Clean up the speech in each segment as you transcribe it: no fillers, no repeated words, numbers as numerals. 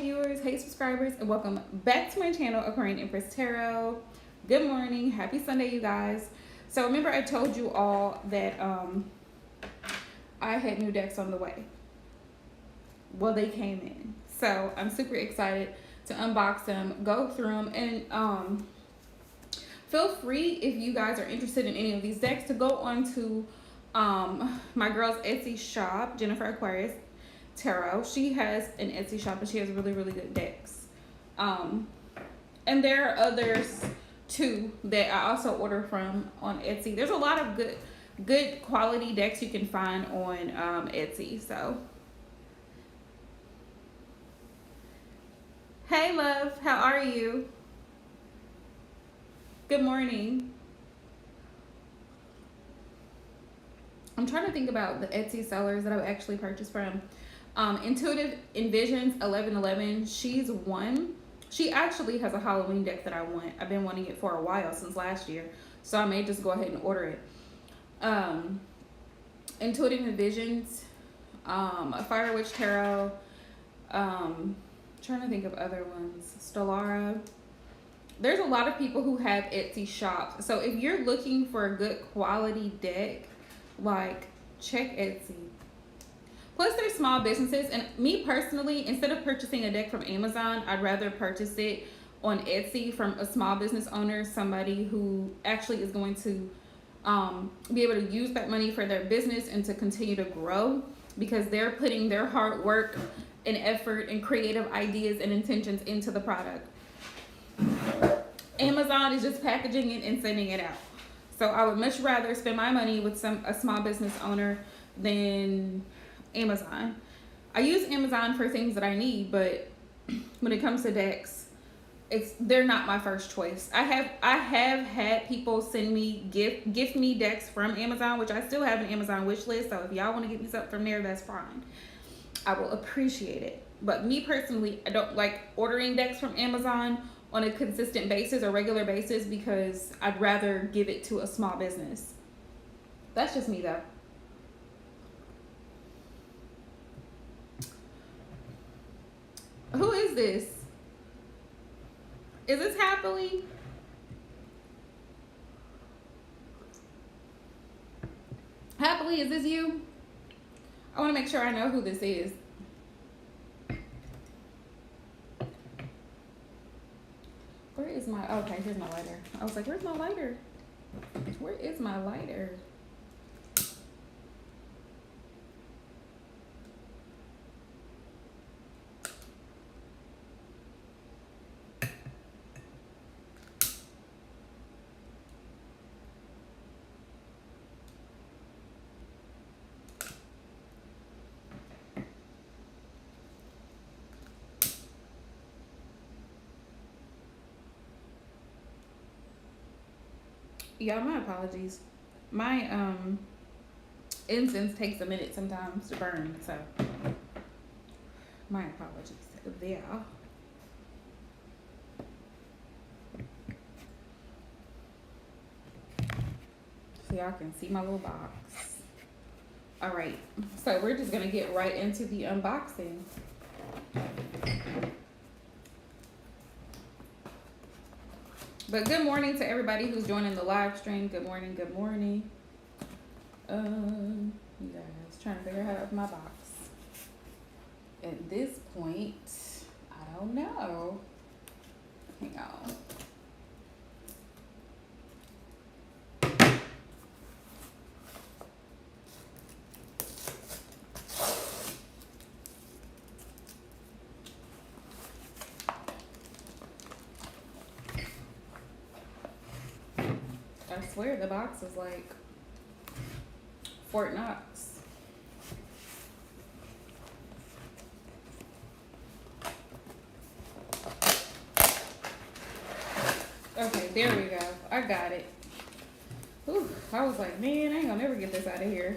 viewers, hey subscribers, and welcome back to my channel, Aquarian Empress Tarot. Good morning, happy Sunday, you guys. So remember I told you all that I had new decks on the way. Well, they came in. So I'm super excited to unbox them, go through them, and feel free if you guys are interested in any of these decks to go on to my girl's Etsy shop, Jennifer Aquarius Tarot. She has an Etsy shop and she has really good decks, and there are others too that I also order from on Etsy. There's a lot of good quality decks you can find on Etsy. So hey love, how are you? Good morning. I'm trying to think about the Etsy sellers that I've actually purchased from. Intuitive Envisions 1111, she's one. She actually has a Halloween deck that I want. I've been wanting it for a while, since last year, so I may just go ahead and order it. Intuitive Envisions, Fire Witch Tarot, trying to think of other ones, Stellara. There's a lot of people who have Etsy shops, so if you're looking for a good quality deck, like, check Etsy. Plus, they're small businesses, and me personally, instead of purchasing a deck from Amazon, I'd rather purchase it on Etsy from a small business owner, somebody who actually is going to be able to use that money for their business and to continue to grow, because they're putting their hard work and effort and creative ideas and intentions into the product. Amazon is just packaging it and sending it out. So I would much rather spend my money with a small business owner than Amazon. I use Amazon for things that I need, but when it comes to decks, they're not my first choice. I have had people send me gift me decks from Amazon, which I still have an Amazon wish list. So if y'all want to get me something from there, that's fine. I will appreciate it. But me personally, I don't like ordering decks from Amazon on a consistent basis or regular basis, because I'd rather give it to a small business. That's just me though. Who is this? Is this Happily? Happily, is this you? I want to make sure I know who this is. Where is my, okay, here's my lighter. I was like, where's my lighter? Where is my lighter? Y'all, my apologies. My incense takes a minute sometimes to burn, so my apologies there. So y'all can see my little box. All right, so we're just gonna get right into the unboxing. But good morning to everybody who's joining the live stream. Good morning, good morning. You guys, trying to figure out how to open my box. At this point, I don't know. Hang on. I swear the box is like Fort Knox. Okay, there we go. I got it. Whew, I was like, man, I ain't gonna never get this out of here.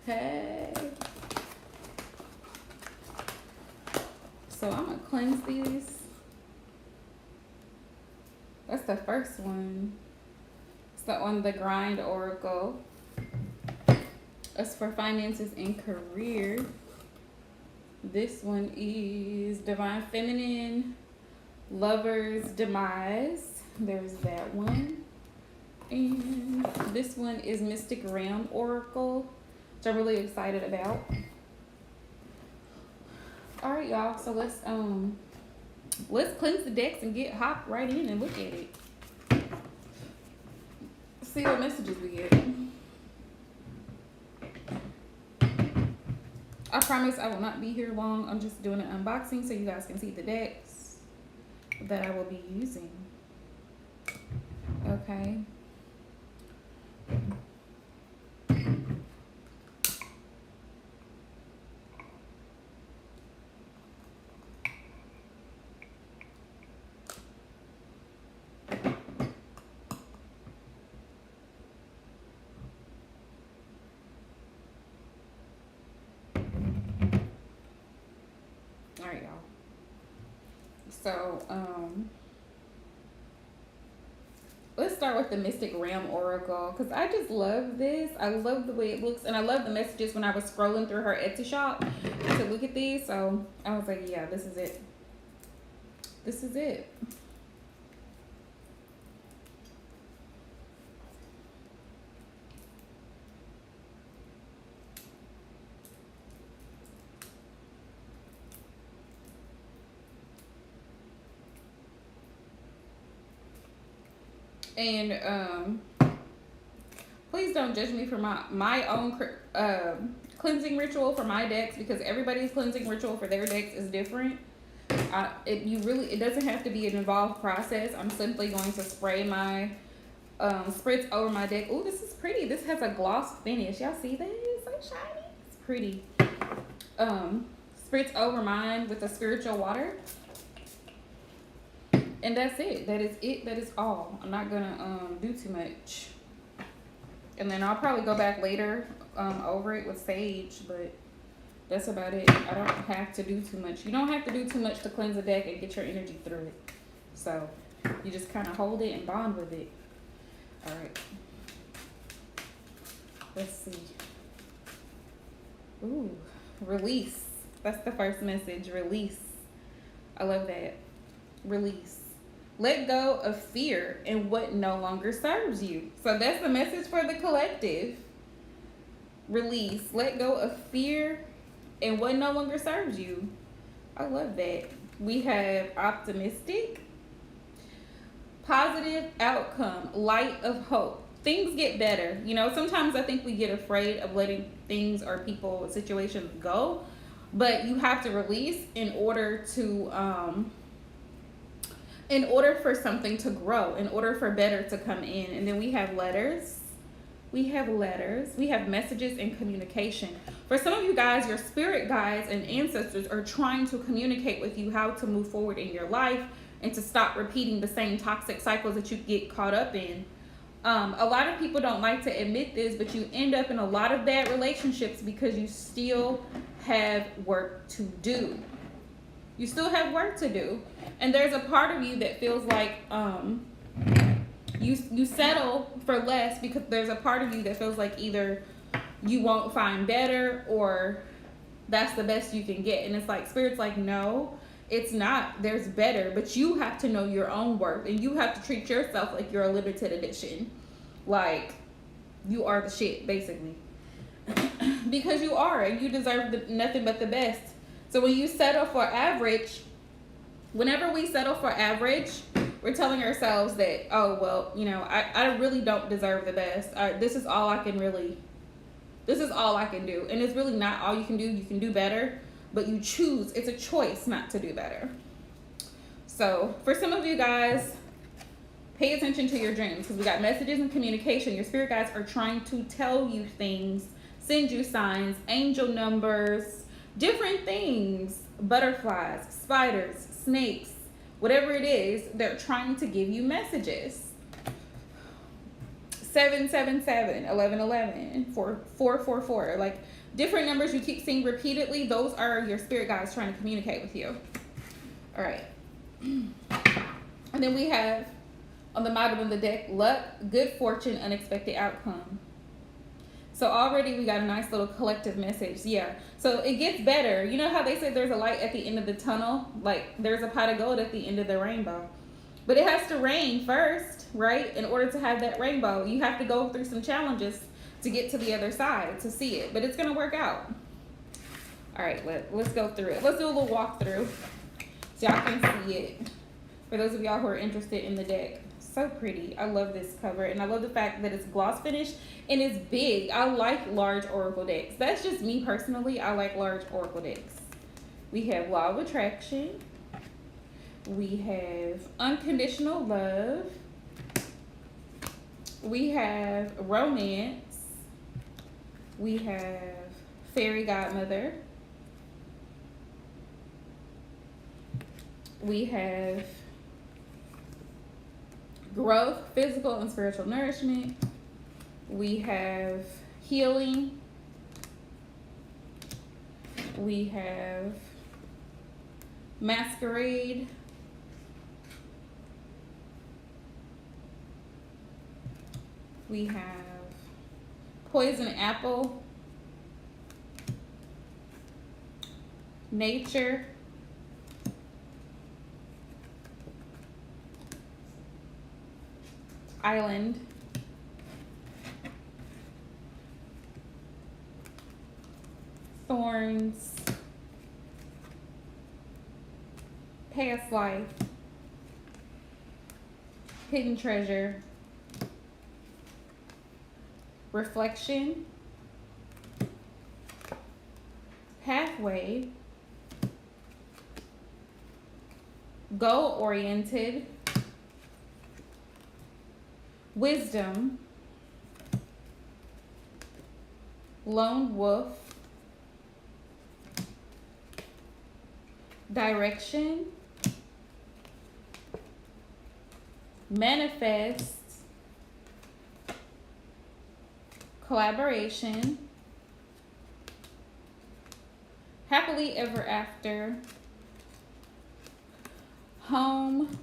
Hey. So I'm gonna cleanse these. That's the first one. It's the on the Grind Oracle. It's for finances and career. This one is Divine Feminine, Lover's Demise. There's that one. And this one is Mystic Realm Oracle, which I'm really excited about. All right, y'all. So let's cleanse the decks and get hop right in and look at it. See what messages we get. I promise I will not be here long. I'm just doing an unboxing so you guys can see the decks that I will be using. Okay. All right, y'all. So, let's start with the Mystic Realm Oracle, because I just love this. I love the way it looks, and I love the messages when I was scrolling through her Etsy shop to look at these. So I was like, yeah, this is it. This is it. And please don't judge me for my own cleansing ritual for my decks, because everybody's cleansing ritual for their decks is different. It doesn't have to be an involved process. I'm simply going to spray my spritz over my deck. Oh, this is pretty. This has a gloss finish. Y'all see that? It's so shiny. It's pretty. Spritz over mine with a spiritual water. And that's it. That is it. That is all. I'm not gonna do too much. And then I'll probably go back later over it with sage, but that's about it. I don't have to do too much. You don't have to do too much to cleanse a deck and get your energy through it. So you just kind of hold it and bond with it. All right. Let's see. Ooh, release. That's the first message. Release. I love that. Release. Let go of fear and what no longer serves you. So that's the message for the collective. Release. Let go of fear and what no longer serves you. I love that. We have optimistic, positive outcome, light of hope. Things get better. You know, sometimes I think we get afraid of letting things or people, situations go, but you have to release in order for something to grow, in order for better to come in. And then we have letters. We have messages and communication. For some of you guys, your spirit guides and ancestors are trying to communicate with you how to move forward in your life and to stop repeating the same toxic cycles that you get caught up in. A lot of people don't like to admit this, but you end up in a lot of bad relationships because you still have work to do. You still have work to do. And there's a part of you that feels like you settle for less, because there's a part of you that feels like either you won't find better or that's the best you can get. And it's like, Spirit's like, no, it's not. There's better, but you have to know your own worth, and you have to treat yourself like you're a limited edition. Like, you are the shit, basically. Because you are, and you deserve nothing but the best. So when you settle for average, whenever we settle for average, we're telling ourselves that, oh, well, you know, I really don't deserve the best. This is all I can do. And it's really not all you can do. You can do better, but you choose. It's a choice not to do better. So for some of you guys, pay attention to your dreams, because we got messages and communication. Your spirit guides are trying to tell you things, send you signs, angel numbers, different things, butterflies, spiders, snakes, whatever it is, they're trying to give you messages. 777, 1111, 444, like different numbers you keep seeing repeatedly, those are your spirit guides trying to communicate with you. All right. And then we have, on the bottom of the deck, luck, good fortune, unexpected outcome. So already we got a nice little collective message. Yeah. So it gets better. You know how they say there's a light at the end of the tunnel? Like there's a pot of gold at the end of the rainbow. But it has to rain first, right? In order to have that rainbow, you have to go through some challenges to get to the other side to see it. But it's going to work out. All right, let's go through it. Let's do a little walkthrough so y'all can see it. For those of y'all who are interested in the deck. So pretty. I love this cover, and I love the fact that it's gloss finished and it's big. I like large oracle decks. That's just me personally. I like large oracle decks. We have Law of Attraction. We have Unconditional Love. We have Romance. We have Fairy Godmother. We have Growth, Physical and Spiritual Nourishment. We have Healing. We have Masquerade. We have Poison Apple. Nature. Island. Thorns. Past Life. Hidden Treasure. Reflection. Pathway. Goal-oriented. Wisdom. Lone Wolf. Direction. Manifest. Collaboration. Happily Ever After. Home.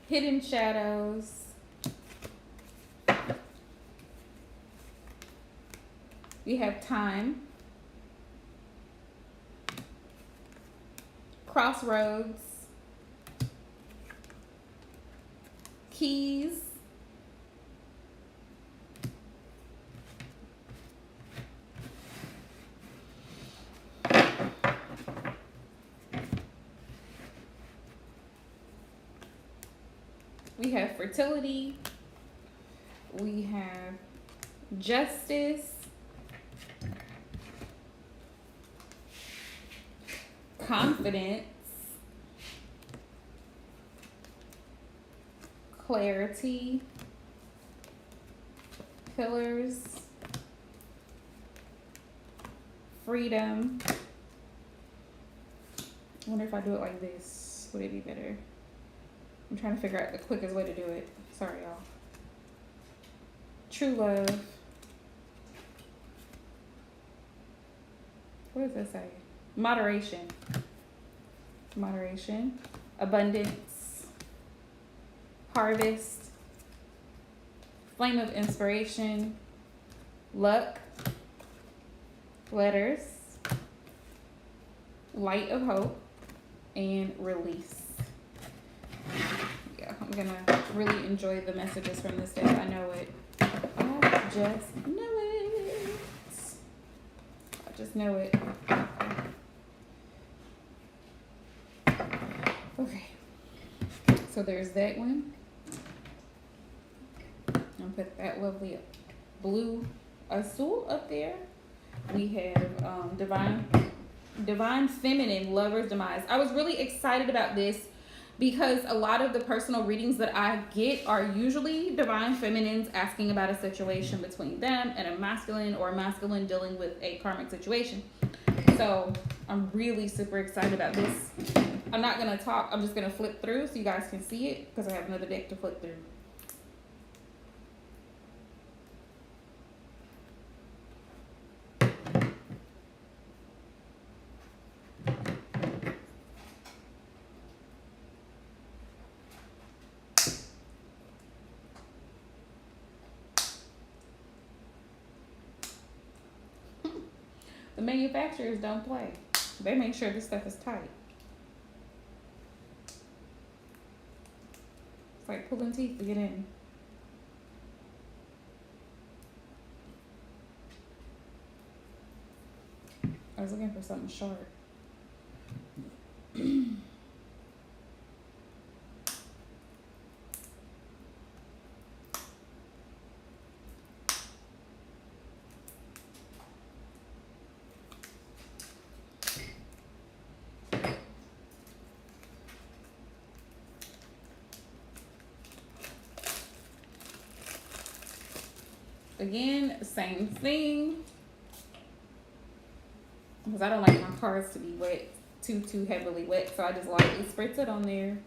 Hidden Shadows. We have Time. Crossroads. Keys. We have Fertility. We have Justice. Confidence. Clarity. Pillars. Freedom. I wonder if I do it like this, would it be better? I'm trying to figure out the quickest way to do it. Sorry, y'all. True Love. What does that say? Moderation. Moderation. Abundance. Harvest. Flame of Inspiration. Luck. Letters. Light of Hope. And Release. Yeah, I'm gonna really enjoy the messages from this deck. I know it. I just know it. I just know it. Okay. So there's that one. I'll put that lovely blue azul up there. We have Divine Feminine, Lover's Demise. I was really excited about this because a lot of the personal readings that I get are usually Divine Feminines asking about a situation between them and a masculine, or a masculine dealing with a karmic situation. So I'm really super excited about this. I'm not going to talk. I'm just going to flip through so you guys can see it because I have another deck to flip through. The manufacturers don't play. They make sure this stuff is tight. It's like pulling teeth to get in. I was looking for something sharp. Again, same thing. Because I don't like my cards to be wet, too heavily wet. So I just lightly spritz it on there.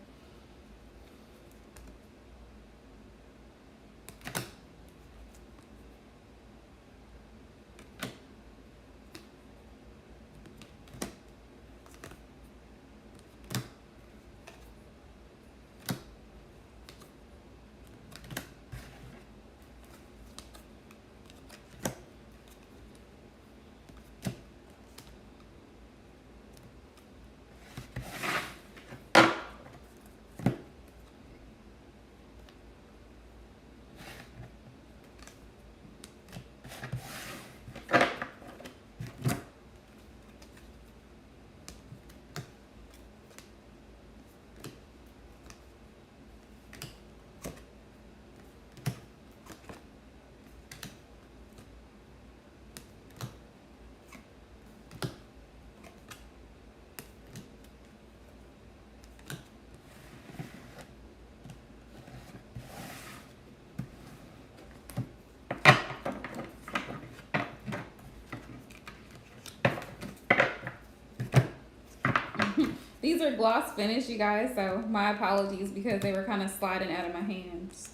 These are gloss finish, you guys, so my apologies because they were kind of sliding out of my hands.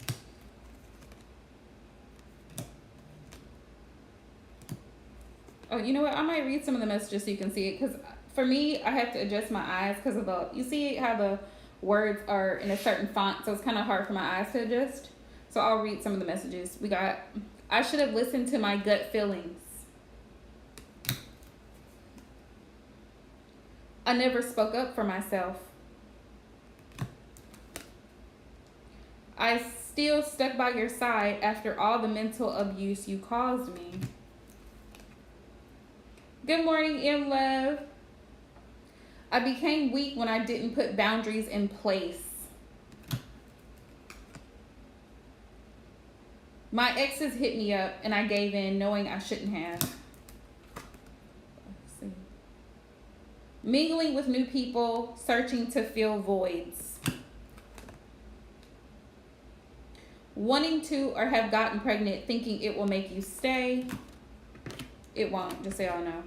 Oh, you know what? I might read some of the messages so you can see it, because for me, I have to adjust my eyes because of the, you see how the words are in a certain font, so it's kind of hard for my eyes to adjust. So I'll read some of the messages. We got, I should have listened to my gut feelings. I never spoke up for myself. I still stuck by your side after all the mental abuse you caused me. Good morning, M Love. I became weak when I didn't put boundaries in place. My exes hit me up and I gave in knowing I shouldn't have. Let's see. Mingling with new people, searching to fill voids. Wanting to or have gotten pregnant, thinking it will make you stay. It won't, just so y'all know.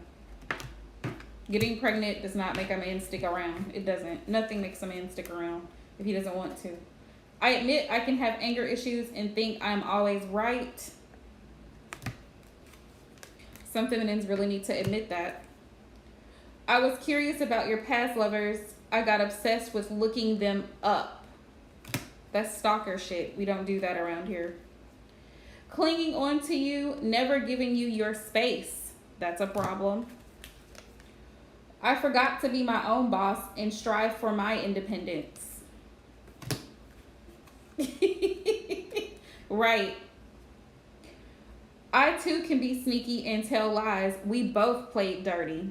Getting pregnant does not make a man stick around. It doesn't. Nothing makes a man stick around if he doesn't want to. I admit I can have anger issues and think I'm always right. Some feminines really need to admit that. I was curious about your past lovers. I got obsessed with looking them up. That's stalker shit. We don't do that around here. Clinging on to you, never giving you your space. That's a problem. I forgot to be my own boss and strive for my independence. Right. I too can be sneaky and tell lies. We both played dirty.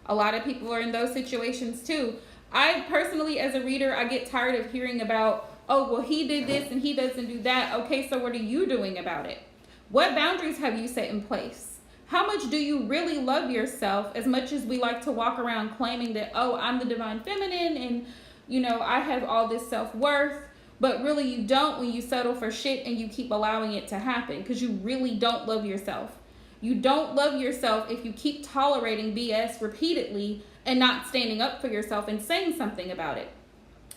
A lot of people are in those situations too. I personally, as a reader, I get tired of hearing about, oh, well, he did this and he doesn't do that. Okay, so what are you doing about it? What boundaries have you set in place? How much do you really love yourself, as much as we like to walk around claiming that, oh, I'm the divine feminine and, you know, I have all this self-worth, but really you don't when you settle for shit and you keep allowing it to happen because you really don't love yourself. You don't love yourself if you keep tolerating BS repeatedly and not standing up for yourself and saying something about it.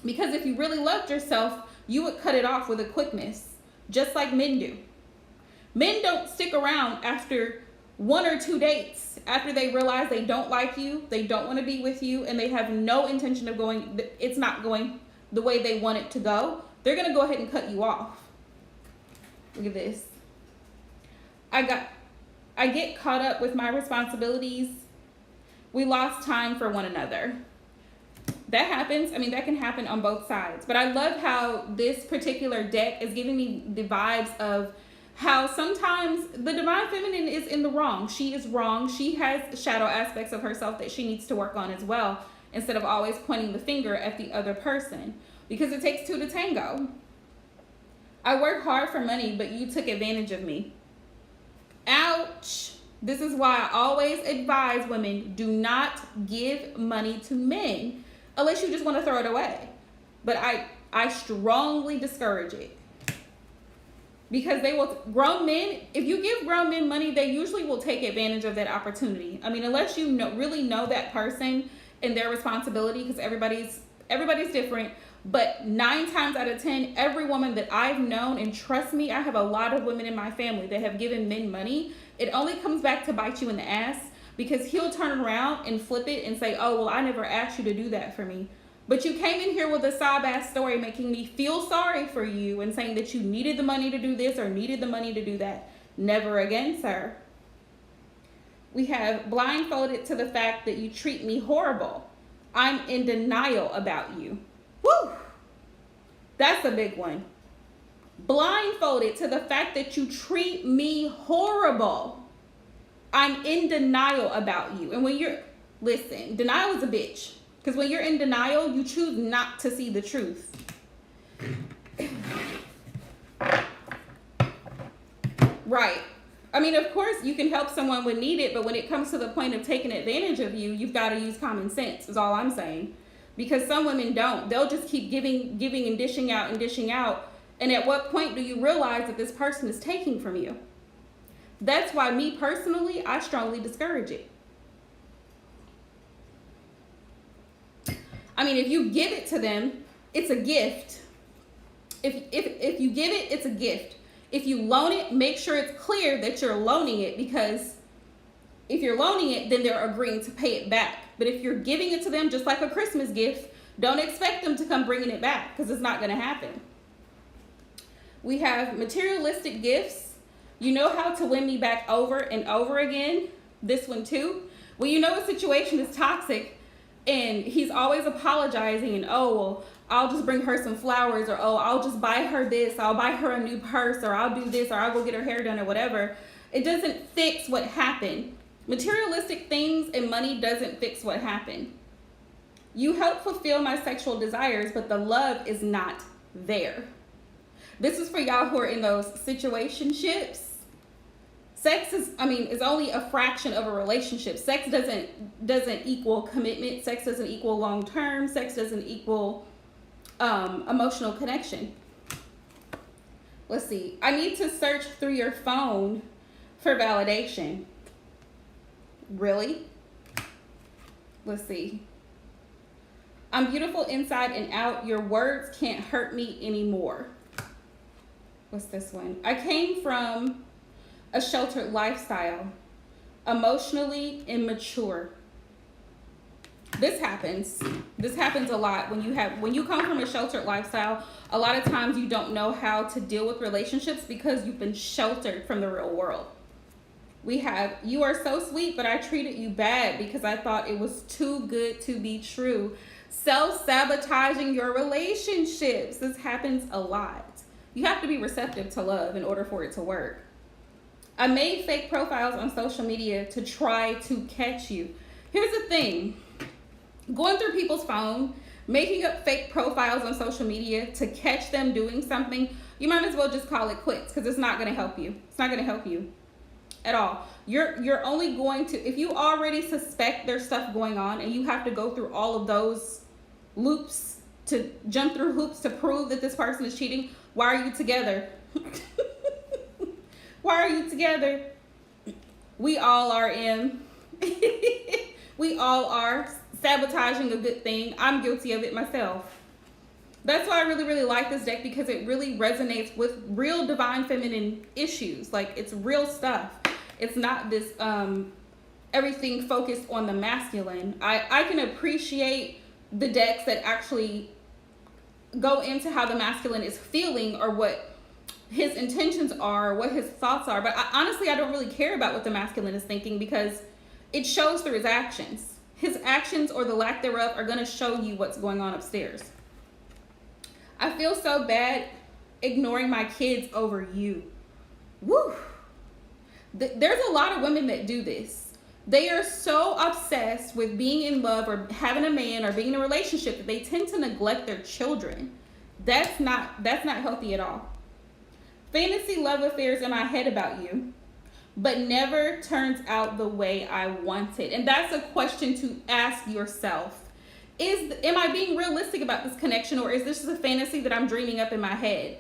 Because if you really loved yourself, you would cut it off with a quickness, just like men do. Men don't stick around after 1 or 2 dates, after they realize they don't like you, they don't want to be with you, and they have no intention of going, it's not going the way they want it to go. They're going to go ahead and cut you off. Look at this. I get caught up with my responsibilities. We lost time for one another. That happens. I mean, that can happen on both sides. But I love how this particular deck is giving me the vibes of how sometimes the divine feminine is in the wrong. She is wrong. She has shadow aspects of herself that she needs to work on as well, instead of always pointing the finger at the other person, because it takes two to tango. I work hard for money, but you took advantage of me. Ouch. This is why I always advise women, do not give money to men unless you just want to throw it away. But I strongly discourage it. Because they will, grown men, if you give grown men money, they usually will take advantage of that opportunity. I mean, unless you really know that person and their responsibility, because everybody's different. But 9 times out of 10, every woman that I've known, and trust me, I have a lot of women in my family that have given men money, it only comes back to bite you in the ass, because he'll turn around and flip it and say, oh, well, I never asked you to do that for me. But you came in here with a sob-ass story making me feel sorry for you and saying that you needed the money to do this or needed the money to do that. Never again, sir. We have blindfolded to the fact that you treat me horrible. I'm in denial about you. Woo! That's a big one. Blindfolded to the fact that you treat me horrible. I'm in denial about you. And when you're, listen, denial is a bitch. Because when you're in denial, you choose not to see the truth. Right. I mean, of course, you can help someone when needed, but when it comes to the point of taking advantage of you, you've got to use common sense, is all I'm saying. Because some women don't. They'll just keep giving and dishing out and dishing out. And at what point do you realize that this person is taking from you? That's why me personally, I strongly discourage it. I mean, if you give it to them, it's a gift. If you give it, it's a gift. If you loan it, make sure it's clear that you're loaning it, because if you're loaning it, then they're agreeing to pay it back. But if you're giving it to them just like a Christmas gift, don't expect them to come bringing it back, because it's not going to happen. We have materialistic gifts. You know how to win me back over and over again. This one too. When you know a situation is toxic and he's always apologizing and, oh, well, I'll just bring her some flowers, or, oh, I'll just buy her this, I'll buy her a new purse, or I'll do this, or I'll go get her hair done, or whatever. It doesn't fix what happened. Materialistic things and money doesn't fix what happened. You help fulfill my sexual desires, but the love is not there. This is for y'all who are in those situationships. Sex is only a fraction of a relationship. Sex doesn't equal commitment. Sex doesn't equal long-term. Sex doesn't equal emotional connection. Let's see. I need to search through your phone for validation. Really? Let's see. I'm beautiful inside and out. Your words can't hurt me anymore. What's this one? I came from a sheltered lifestyle. Emotionally immature. This happens. This happens a lot when you come from a sheltered lifestyle. A lot of times you don't know how to deal with relationships because you've been sheltered from the real world. We have, you are so sweet, but I treated you bad because I thought it was too good to be true. Self-sabotaging your relationships. This happens a lot. You have to be receptive to love in order for it to work. I made fake profiles on social media to try to catch you. Here's the thing. Going through people's phone, making up fake profiles on social media to catch them doing something, you might as well just call it quits, because it's not going to help you. It's not going to help you at all. You're only going to, if you already suspect there's stuff going on and you have to go through all of those loops to jump through hoops to prove that this person is cheating, why are you together? Why are you together? We all are in. We all are sabotaging a good thing. I'm guilty of it myself. That's why I really, really like this deck, because it really resonates with real divine feminine issues. Like, it's real stuff. It's not this everything focused on the masculine. I can appreciate the decks that actually go into how the masculine is feeling, or what his intentions are, what his thoughts are. But honestly, I don't really care about what the masculine is thinking, because it shows through his actions. His actions, or the lack thereof, are going to show you what's going on upstairs. I feel so bad ignoring my kids over you. Woo! There's a lot of women that do this. They are so obsessed with being in love or having a man or being in a relationship that they tend to neglect their children. That's not healthy at all. Fantasy love affairs in my head about you, but never turns out the way I wanted. And that's a question to ask yourself. Am I being realistic about this connection, or is this just a fantasy that I'm dreaming up in my head?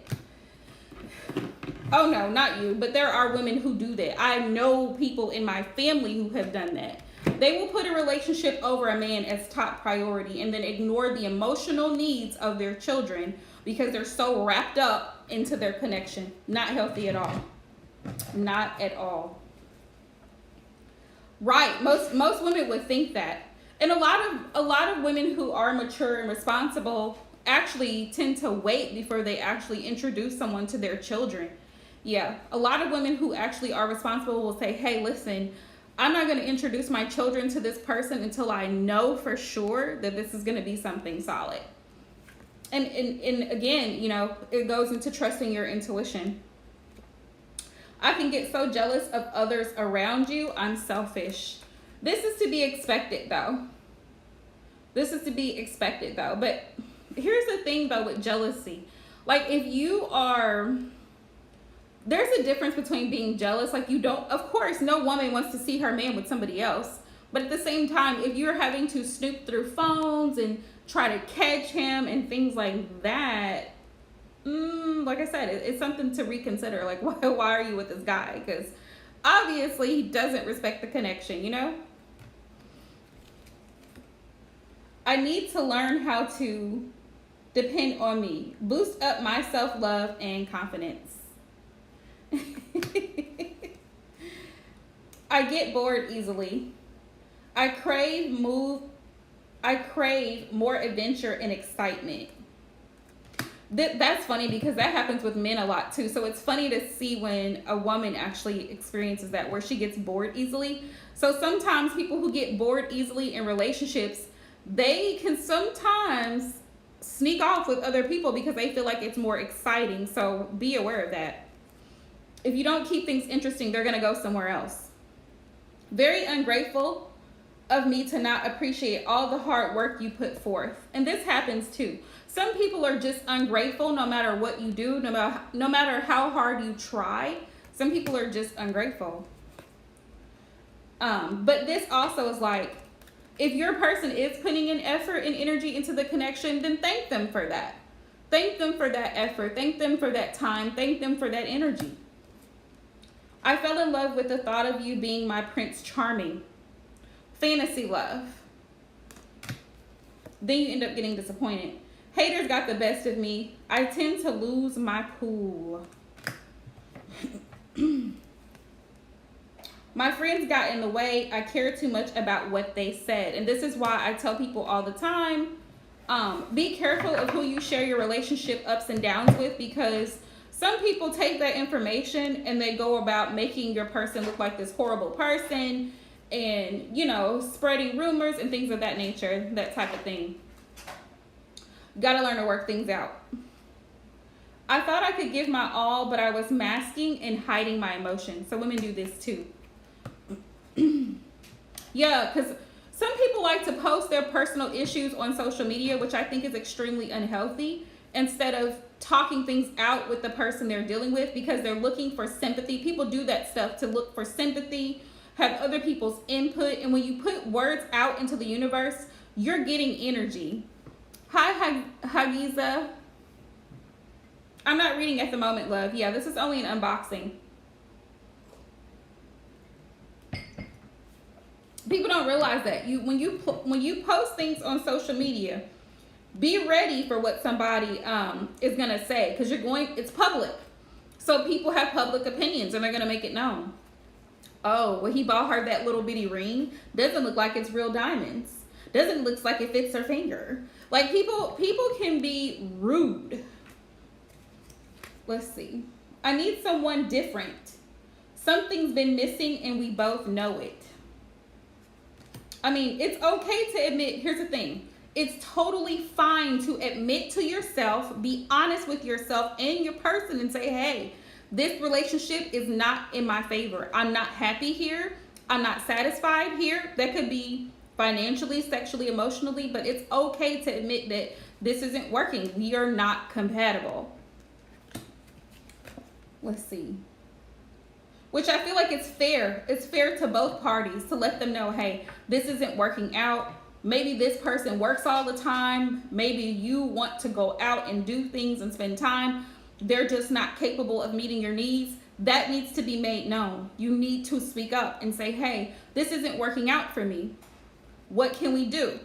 Oh no, not you, but there are women who do that. I know people in my family who have done that. They will put a relationship over a man as top priority and then ignore the emotional needs of their children because they're so wrapped up into their connection. Not healthy at all. Not at all. Right, most women would think that. And a lot of women who are mature and responsible actually tend to wait before they actually introduce someone to their children. Yeah, a lot of women who actually are responsible will say, hey, listen, I'm not going to introduce my children to this person until I know for sure that this is going to be something solid. And again, you know, it goes into trusting your intuition. I can get so jealous of others around you. I'm selfish. This is to be expected, though. But here's the thing, though, with jealousy. Like, if you are... There's a difference between being jealous. Like, you don't... Of course, no woman wants to see her man with somebody else. But at the same time, if you're having to snoop through phones and try to catch him and things like that... like I said, it's something to reconsider. Like, why are you with this guy? Because obviously he doesn't respect the connection, you know? I need to learn how to depend on me. Boost up my self-love and confidence. I get bored easily. I crave more adventure and excitement. That's funny because that happens with men a lot too. So it's funny to see when a woman actually experiences that, where she gets bored easily. So sometimes people who get bored easily in relationships, they can sometimes sneak off with other people because they feel like it's more exciting. So be aware of that. If you don't keep things interesting, they're going to go somewhere else. Very ungrateful of me to not appreciate all the hard work you put forth. And this happens too. Some people are just ungrateful no matter what you do, no matter how hard you try. Some people are just ungrateful. But this also is like, if your person is putting in effort and energy into the connection, then thank them for that. Thank them for that effort. Thank them for that time. Thank them for that energy. I fell in love with the thought of you being my Prince Charming. Fantasy love. Then you end up getting disappointed. Haters got the best of me. I tend to lose my cool. My friends got in the way. I care too much about what they said. And this is why I tell people all the time, be careful of who you share your relationship ups and downs with, because some people take that information and they go about making your person look like this horrible person and, you know, spreading rumors and things of that nature, that type of thing. Gotta learn to work things out. I thought I could give my all, but I was masking and hiding my emotions. So women do this too. Yeah, because some people like to post their personal issues on social media, which I think is extremely unhealthy, instead of talking things out with the person they're dealing with, because they're looking for sympathy. People do that stuff to look for sympathy, have other people's input. And when you put words out into the universe, you're getting energy. Hi, Hagiza. I'm not reading at the moment, love. Yeah, this is only an unboxing. People don't realize that when you post things on social media, be ready for what somebody is gonna say, because it's public. So people have public opinions and they're gonna make it known. Oh, well, he bought her that little bitty ring. Doesn't look like it's real diamonds. Doesn't look like it fits her finger. Like, people can be rude. Let's see. I need someone different. Something's been missing and we both know it. I mean, it's okay to admit, here's the thing. It's totally fine to admit to yourself, be honest with yourself and your person and say, hey, this relationship is not in my favor. I'm not happy here. I'm not satisfied here. That could be financially, sexually, emotionally, but it's okay to admit that this isn't working. We are not compatible. Let's see. Which I feel like it's fair. It's fair to both parties to let them know, hey, this isn't working out. Maybe this person works all the time. Maybe you want to go out and do things and spend time. They're just not capable of meeting your needs. That needs to be made known. You need to speak up and say, hey, this isn't working out for me. What can we do?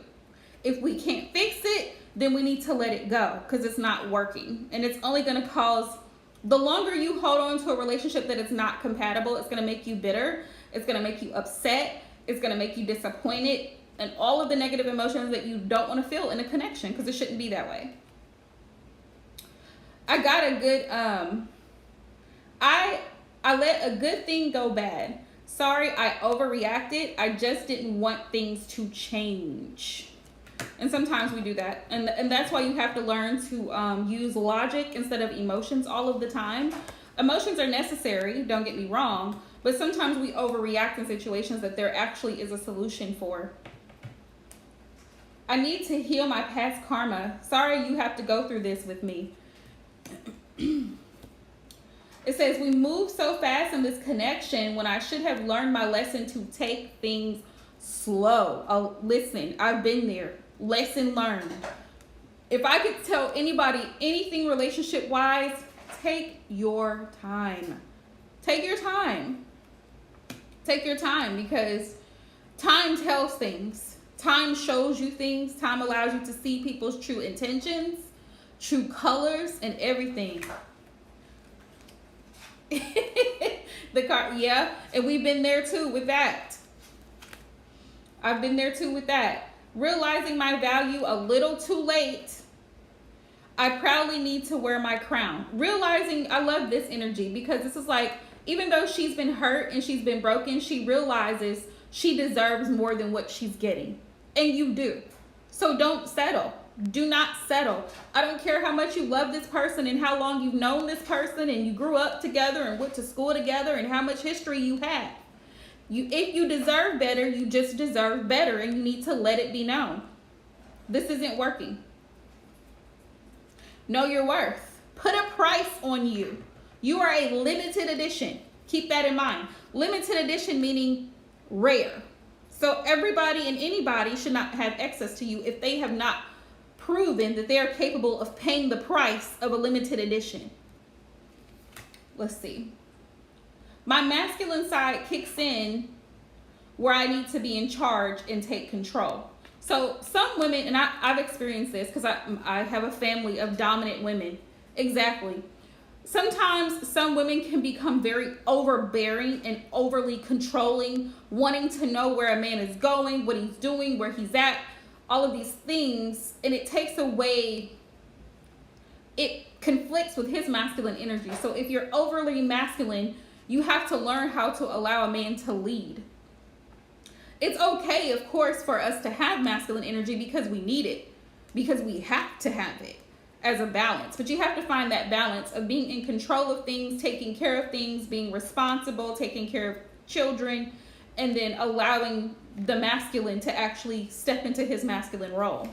If we can't fix it, then we need to let it go because it's not working. And it's only going to cause, the longer you hold on to a relationship that is not compatible, it's going to make you bitter. It's going to make you upset. It's going to make you disappointed. And all of the negative emotions that you don't want to feel in a connection because it shouldn't be that way. I got a good, I let a good thing go bad. Sorry, I overreacted. I just didn't want things to change. And sometimes we do that. And that's why you have to learn to use logic instead of emotions all of the time. Emotions are necessary, don't get me wrong, but sometimes we overreact in situations that there actually is a solution for. I need to heal my past karma. Sorry you have to go through this with me. It says, we move so fast in this connection when I should have learned my lesson to take things slow. Listen, I've been there. Lesson learned. If I could tell anybody anything relationship-wise, take your time. Take your time. Take your time because time tells things. Time shows you things. Time allows you to see people's true intentions, true colors, and everything. The car, yeah, and we've been there too with that. I've been there too with that. Realizing my value a little too late. I proudly need to wear my crown. Realizing, I love this energy because this is like, even though she's been hurt and she's been broken, she realizes she deserves more than what she's getting. And you do. So don't settle. Do not settle. I don't care how much you love this person and how long you've known this person and you grew up together and went to school together and how much history you have. If you deserve better, you just deserve better and you need to let it be known. This isn't working. Know your worth. Put a price on you. You are a limited edition. Keep that in mind. Limited edition meaning rare. So everybody and anybody should not have access to you if they have not proven that they are capable of paying the price of a limited edition. Let's see. My masculine side kicks in where I need to be in charge and take control. So some women, and I've experienced this because I have a family of dominant women. Exactly. Sometimes some women can become very overbearing and overly controlling, wanting to know where a man is going, what he's doing, where he's at, all of these things, and it takes away, it conflicts with his masculine energy. So if you're overly masculine, you have to learn how to allow a man to lead. It's okay, of course, for us to have masculine energy because we need it, because we have to have it as a balance. But you have to find that balance of being in control of things, taking care of things, being responsible, taking care of children, and then allowing the masculine to actually step into his masculine role.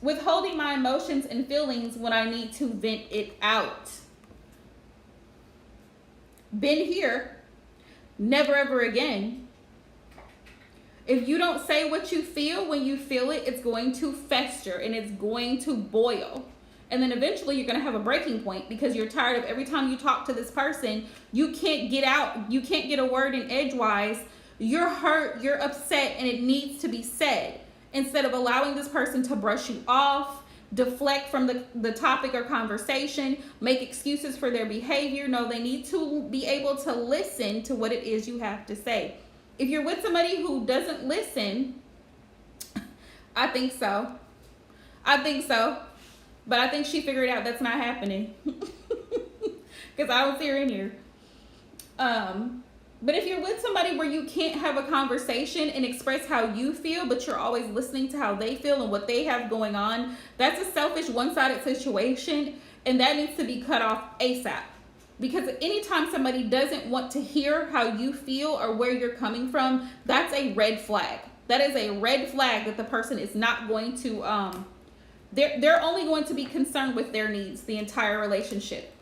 Withholding my emotions and feelings when I need to vent it out. Been here, never ever again. If you don't say what you feel when you feel it, it's going to fester and it's going to boil. And then eventually you're going to have a breaking point because you're tired of every time you talk to this person, you can't get out, you can't get a word in edgewise. You're hurt, you're upset, and it needs to be said. Instead of allowing this person to brush you off, deflect from the topic or conversation, make excuses for their behavior. No, they need to be able to listen to what it is you have to say. If you're with somebody who doesn't listen, I think so. But I think she figured out that's not happening. because I don't see her in here. But if you're with somebody where you can't have a conversation and express how you feel, but you're always listening to how they feel and what they have going on, that's a selfish, one-sided situation, and that needs to be cut off ASAP. Because anytime somebody doesn't want to hear how you feel or where you're coming from, that's a red flag. That is a red flag that the person is not going to, they're only going to be concerned with their needs the entire relationship.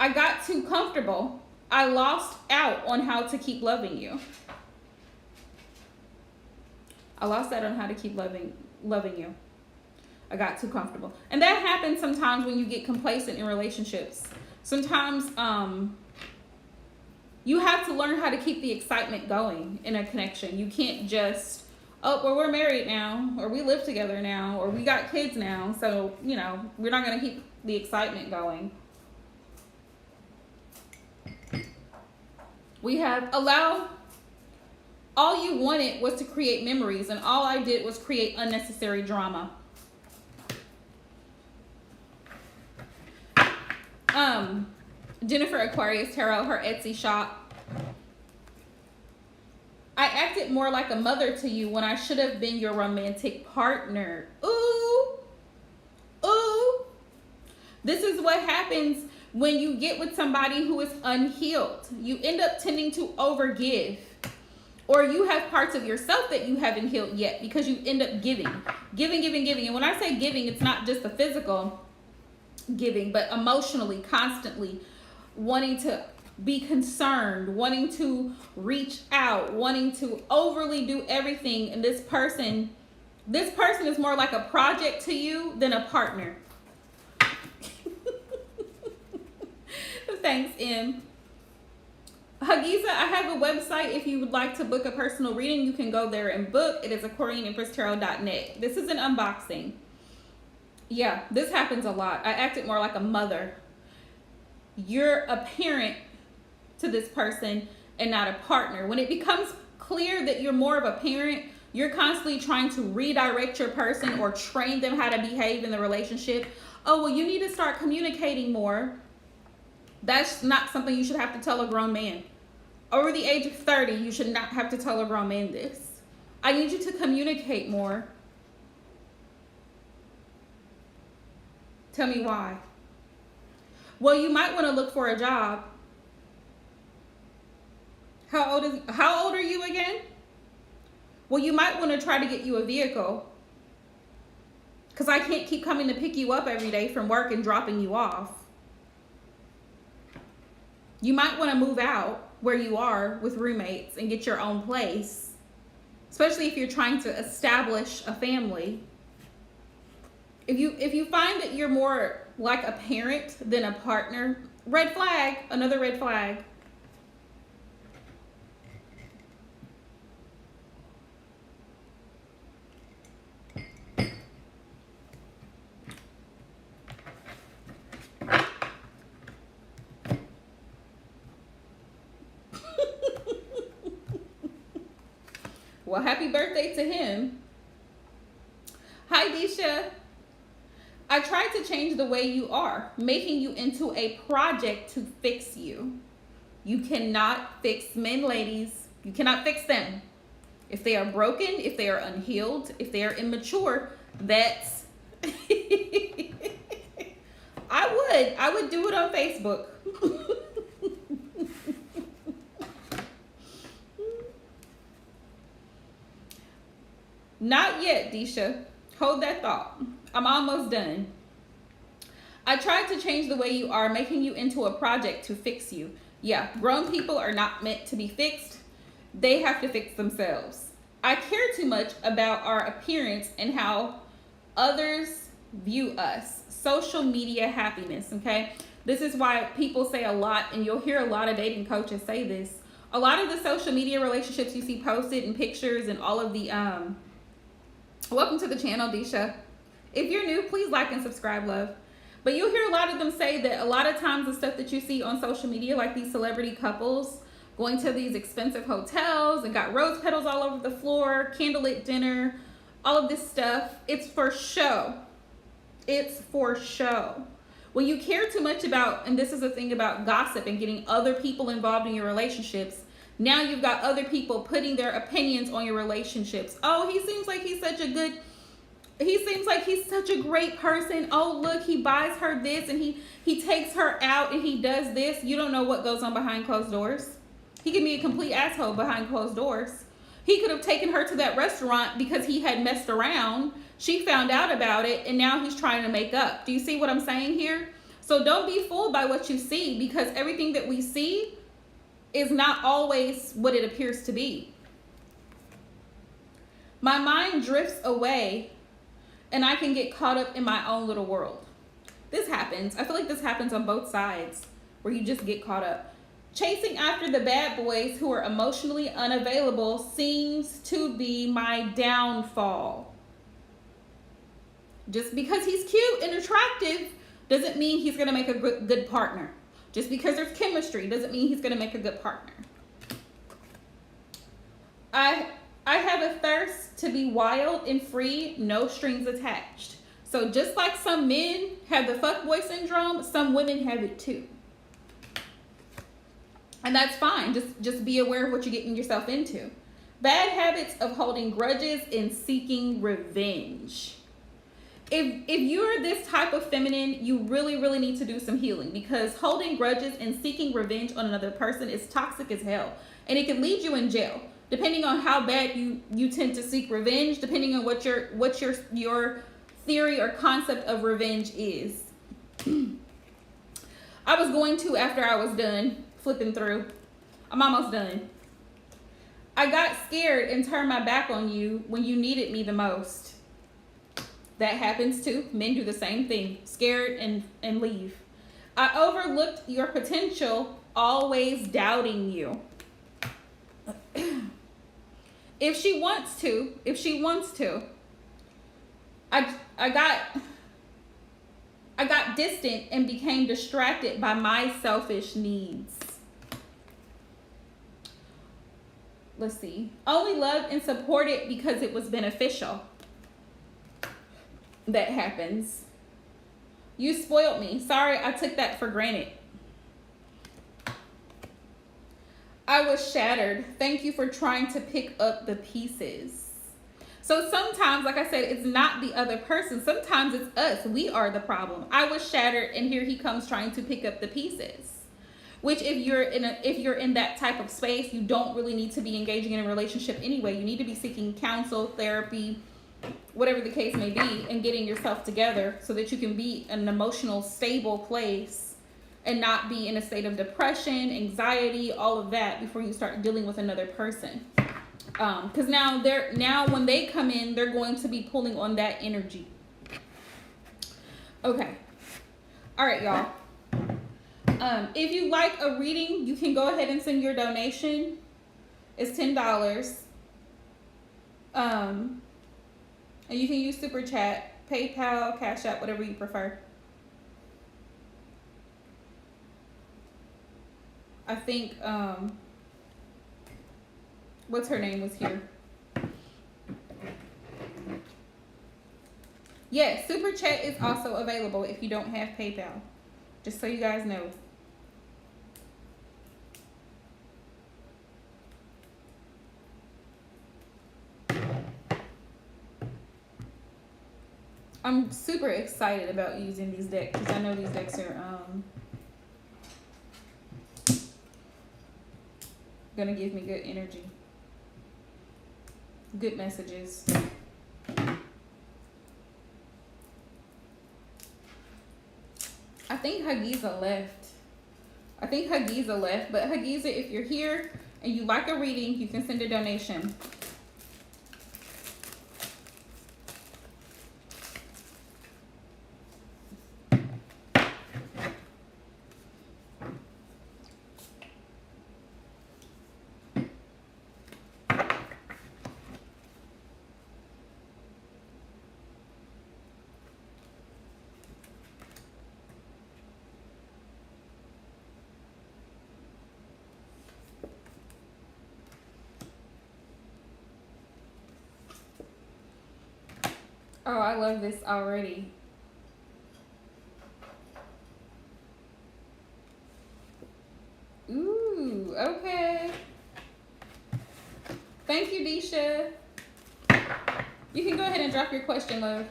I got too comfortable. I lost out on how to keep loving you. I lost out on how to keep loving you. I got too comfortable. And that happens sometimes when you get complacent in relationships. Sometimes you have to learn how to keep the excitement going in a connection. You can't just, oh, well, we're married now, or we live together now, or we got kids now, so, you know, we're not going to keep the excitement going. We have all you wanted was to create memories, and all I did was create unnecessary drama. Jennifer Aquarius Tarot, her Etsy shop. I acted more like a mother to you when I should have been your romantic partner. Ooh. Ooh. This is what happens when you get with somebody who is unhealed. You end up tending to overgive. Or you have parts of yourself that you haven't healed yet because you end up giving. And when I say giving, it's not just the physical giving, but emotionally, constantly wanting to be concerned, wanting to reach out, wanting to overly do everything. And this person is more like a project to you than a partner. Thanks, M. Hagiza, I have a website. If you would like to book a personal reading, you can go there and book. It is aquarianempresstarot.net. This is an unboxing. Yeah, this happens a lot. I acted more like a mother. You're a parent to this person and not a partner. When it becomes clear that you're more of a parent, you're constantly trying to redirect your person or train them how to behave in the relationship. Oh, well, you need to start communicating more. That's not something you should have to tell a grown man. Over the age of 30, you should not have to tell a grown man this. I need you to communicate more. Tell me why. Well, you might want to look for a job. How old are you again? Well, you might want to try to get you a vehicle. Because I can't keep coming to pick you up every day from work and dropping you off. You might want to move out where you are with roommates and get your own place. Especially if you're trying to establish a family. If you find that you're more like a parent than a partner, red flag, another red flag. Well, happy birthday to him. Hi, Disha. I tried to change the way you are, making you into a project to fix you. You cannot fix men, ladies. You cannot fix them. If they are broken, if they are unhealed, if they are immature, that's... I would do it on Facebook. Not yet, Disha. Hold that thought. I'm almost done. I tried to change the way you are, making you into a project to fix you. Yeah, grown people are not meant to be fixed. They have to fix themselves. I care too much about our appearance and how others view us. Social media happiness, okay? This is why people say a lot, and you'll hear a lot of dating coaches say this. A lot of the social media relationships you see posted in pictures and all of the... Welcome to the channel, Disha. If you're new, please like and subscribe, love. But you'll hear a lot of them say that a lot of times the stuff that you see on social media, like these celebrity couples going to these expensive hotels and got rose petals all over the floor, candlelit dinner, all of this stuff, it's for show. It's for show. When you care too much about, and this is the thing about gossip and getting other people involved in your relationships, now you've got other people putting their opinions on your relationships. Oh, he seems like he's such a great person. Oh, look, he buys her this and he takes her out and he does this. You don't know what goes on behind closed doors. He can be a complete asshole behind closed doors. He could have taken her to that restaurant because he had messed around. She found out about it and now he's trying to make up. Do you see what I'm saying here? So don't be fooled by what you see, because everything that we see is not always what it appears to be. My mind drifts away and I can get caught up in my own little world. This happens. I feel like this happens on both sides, where you just get caught up. Chasing after the bad boys who are emotionally unavailable seems to be my downfall. Just because he's cute and attractive doesn't mean he's going to make a good partner. Just because there's chemistry doesn't mean he's going to make a good partner. I have a thirst to be wild and free, no strings attached. So just like some men have the fuckboy syndrome, some women have it too. And that's fine. Just be aware of what you're getting yourself into. Bad habits of holding grudges and seeking revenge. If you're this type of feminine, you really, really need to do some healing, because holding grudges and seeking revenge on another person is toxic as hell. And it can lead you in jail, depending on how bad you tend to seek revenge, depending on what your theory or concept of revenge is. I was going to, after I was done flipping through, I'm almost done. I got scared and turned my back on you when you needed me the most. That happens too. Men do the same thing. Scared and leave. I overlooked your potential, always doubting you. If she wants to. I got distant and became distracted by my selfish needs. Let's see. Only loved and supported because it was beneficial. That happens. You spoiled me. Sorry, I took that for granted. I was shattered. Thank you for trying to pick up the pieces. So sometimes, like I said, it's not the other person. Sometimes it's us. We are the problem. I was shattered, and here he comes trying to pick up the pieces. Which, if you're in that type of space, you don't really need to be engaging in a relationship anyway. You need to be seeking counsel, therapy, whatever the case may be, and getting yourself together so that you can be in an emotional stable place and not be in a state of depression, anxiety, all of that before you start dealing with another person. Because now when they come in, they're going to be pulling on that energy. Okay. All right, y'all. If you like a reading, you can go ahead and send your donation. It's $10. And you can use Super Chat, PayPal, Cash App, whatever you prefer. I think, what's her name was here. Yes, Super Chat is also available if you don't have PayPal. Just so you guys know. I'm super excited about using these decks because I know these decks are gonna give me good energy, good messages. I think Hagiza left. But Hagiza, if you're here and you like a reading, you can send a donation. Oh, I love this already. Okay. Thank you, Deisha. You can go ahead and drop your question, love.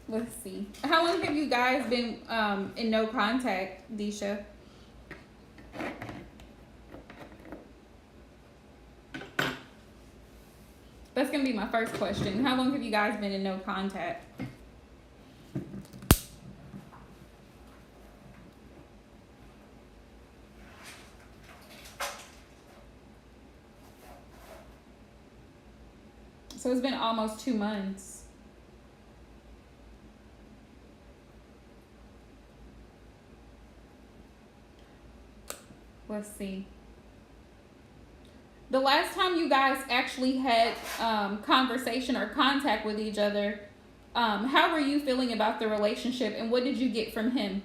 Let's see. How long have you guys been in no contact, Deisha? That's going to be my first question. How long have you guys been in no contact? So it's been almost 2 months. Let's see. The last time you guys actually had conversation or contact with each other, how were you feeling about the relationship and what did you get from him?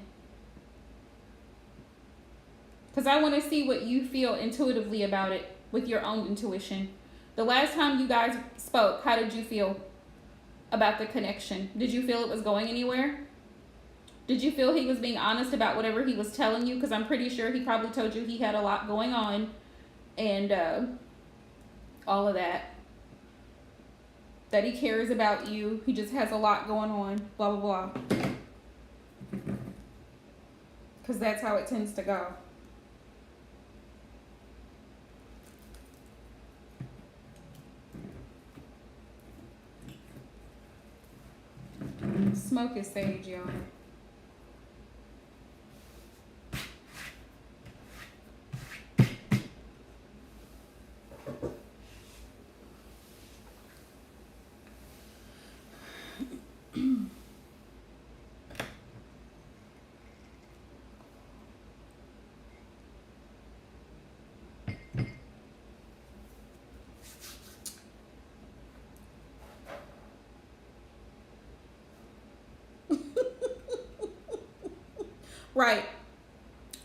Because I want to see what you feel intuitively about it with your own intuition. The last time you guys spoke, how did you feel about the connection? Did you feel it was going anywhere? Did you feel he was being honest about whatever he was telling you? Because I'm pretty sure he probably told you he had a lot going on and all of that. That he cares about you. He just has a lot going on. Blah, blah, blah. Because that's how it tends to go. Smoke is sage, y'all. Right.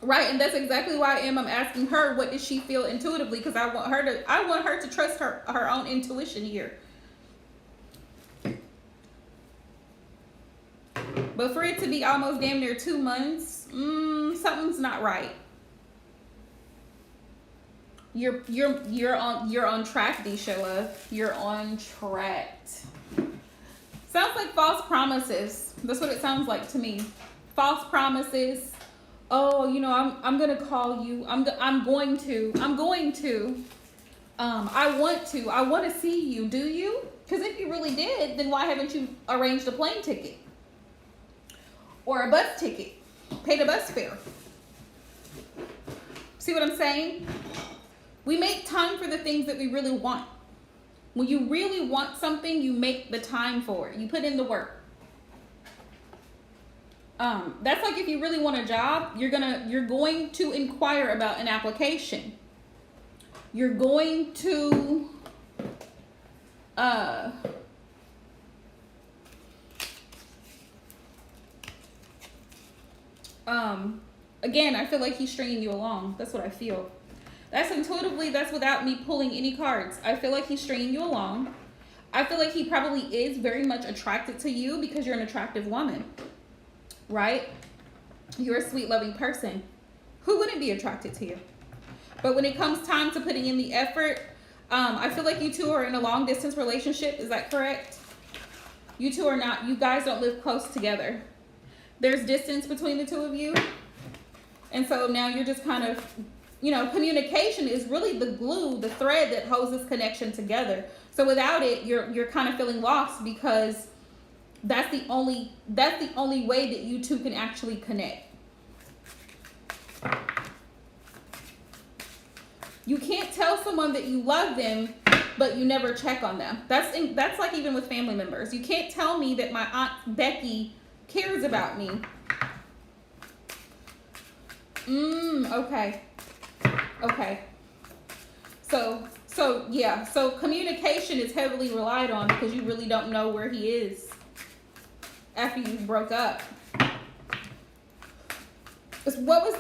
Right, and that's exactly why I'm asking her what does she feel intuitively, because I want her to trust her own intuition here. But for it to be almost damn near 2 months, something's not right. You're on track, Deisha love. You're on track. Sounds like false promises. That's what it sounds like to me. False promises. Oh, you know, I'm gonna call you. I want to see you. Do you? Because if you really did, then why haven't you arranged a plane ticket or a bus ticket, paid a bus fare? See what I'm saying? We make time for the things that we really want. When you really want something, you make the time for it. You put in the work. That's like if you really want a job, you're going to inquire about an application. You're going to again, I feel like he's stringing you along. That's what I feel. That's intuitively, that's without me pulling any cards. I feel like he's stringing you along. I feel like he probably is very much attracted to you because you're an attractive woman. Right? You're a sweet, loving person. Who wouldn't be attracted to you? But when it comes time to putting in the effort, I feel like you two are in a long distance relationship. Is that correct? You two are not. You guys don't live close together. There's distance between the two of you. And so now you're just kind of, you know, communication is really the glue, the thread that holds this connection together. So without it, you're kind of feeling lost because that's the only way that you two can actually connect. You can't tell someone that you love them, but you never check on them. That's like even with family members. You can't tell me that my Aunt Becky cares about me. Okay. Okay. So yeah. So communication is heavily relied on because you really don't know where he is after you broke up. What was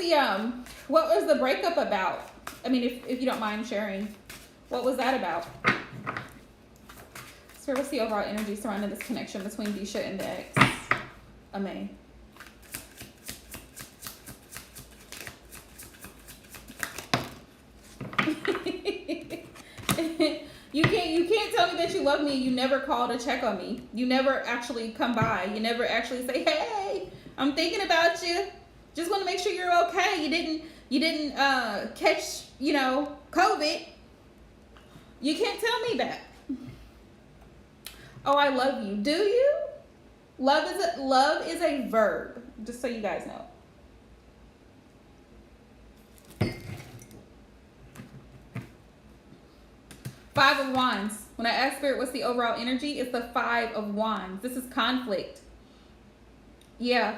the breakup about? I mean, if you don't mind sharing, what was that about? So what's the overall energy surrounding this connection between Disha and the ex, Ame? You can't tell me that you love me. You never call to check on me. You never actually come by. You never actually say, "Hey, I'm thinking about you. Just want to make sure you're okay. You didn't catch, COVID." You can't tell me that. Oh, I love you. Do you? Love is a verb. Just so you guys know. Five of Wands. When I ask Spirit what's the overall energy, it's the Five of Wands. This is conflict. Yeah.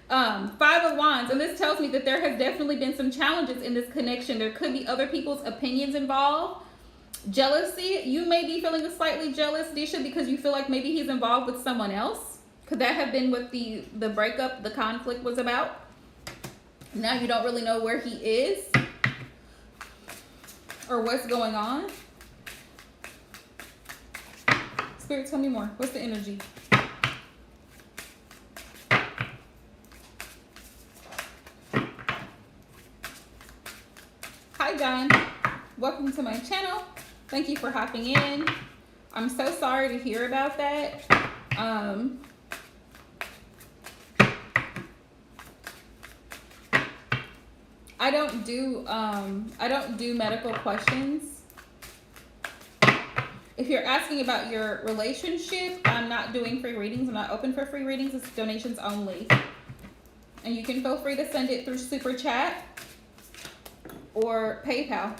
Five of Wands, and this tells me that there has definitely been some challenges in this connection. There could be other people's opinions involved. Jealousy. You may be feeling slightly jealous, Disha, because you feel like maybe he's involved with someone else. Could that have been what the breakup, the conflict was about? Now you don't really know where he is or what's going on. Spirit, tell me more. What's the energy? Hi, John. Welcome to my channel. Thank you for hopping in. I'm so sorry to hear about that. I don't do medical questions. If you're asking about your relationship, I'm not doing free readings. I'm not open for free readings. It's donations only. And you can feel free to send it through Super Chat or PayPal.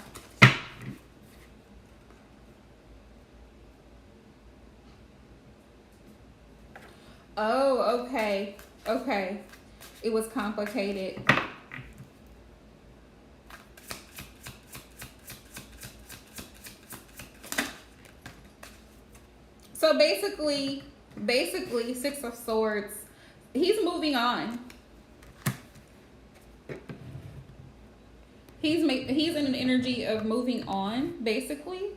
Oh, okay. Okay. It was complicated. So basically, Six of Swords, he's moving on. He's in an energy of moving on, basically.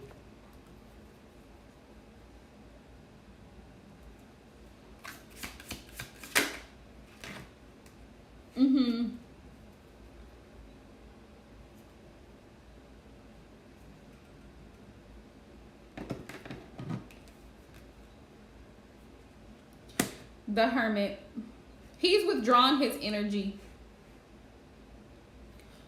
The Hermit. He's withdrawn his energy.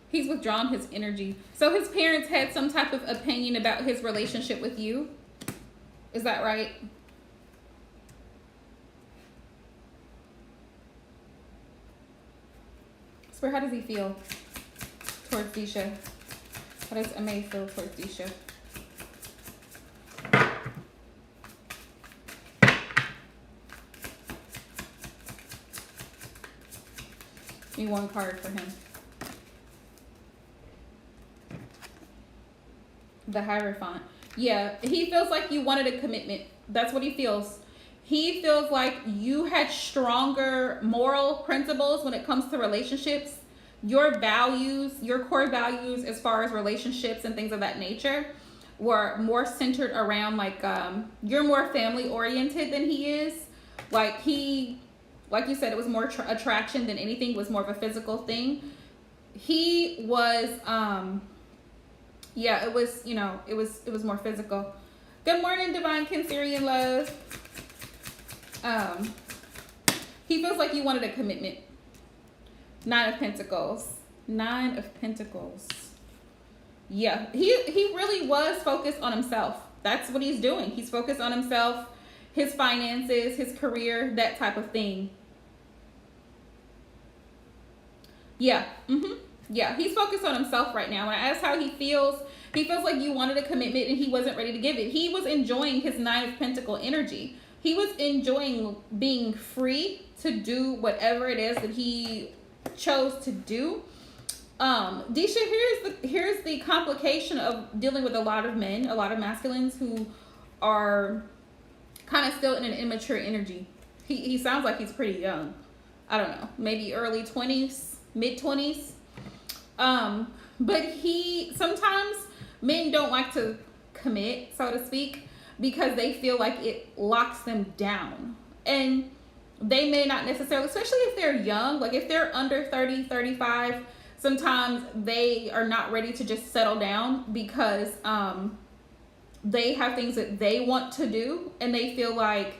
He's withdrawn his energy. So his parents had some type of opinion about his relationship with you. Is that right? So how does he feel towards Disha? How does Ame feel towards Disha? Give me one card for him. The Hierophant. Yeah, he feels like you wanted a commitment. That's what he feels. He feels like you had stronger moral principles when it comes to relationships. Your values, your core values as far as relationships and things of that nature were more centered around you're more family oriented than he is. Like you said, it was more attraction than anything. It was more of a physical thing. He was, yeah, it was, it was more physical. Good morning, Divine Cancerian Love. He feels like you wanted a commitment. Nine of Pentacles. Nine of Pentacles. Yeah, he really was focused on himself. That's what he's doing. He's focused on himself, his finances, his career, that type of thing. Yeah. Yeah, he's focused on himself right now. When I asked how he feels like you wanted a commitment and he wasn't ready to give it. He was enjoying his Nine of Pentacle energy. he was enjoying being free to do whatever it is that he chose to do. Disha, here's the complication of dealing with a lot of men, a lot of masculines who are kind of still in an immature energy. He sounds like he's pretty young. I don't know, maybe early 20s, mid 20s. But sometimes men don't like to commit, so to speak, because they feel like it locks them down. And they may not necessarily, especially if they're young, like if they're under 30, 35, sometimes they are not ready to just settle down because they have things that they want to do, and they feel like,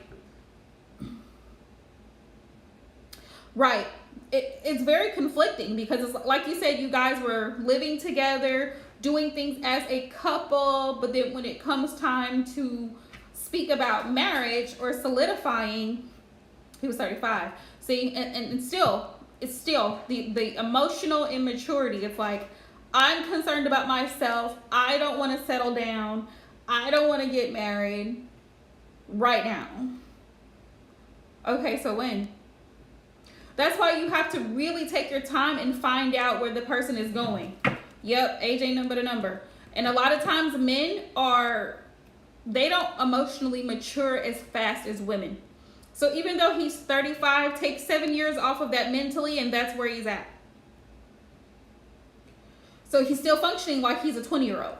right, it's very conflicting because it's like you said, you guys were living together, doing things as a couple, but then when it comes time to speak about marriage or solidifying, he was 35. See, and still, it's still the emotional immaturity. It's like, I'm concerned about myself. I don't want to settle down. I don't want to get married right now. Okay, so when? That's why you have to really take your time and find out where the person is going. Yep, age ain't nothing but a number. And a lot of times men they don't emotionally mature as fast as women. So even though he's 35, take 7 years off of that mentally, and that's where he's at. So he's still functioning like he's a 20-year-old.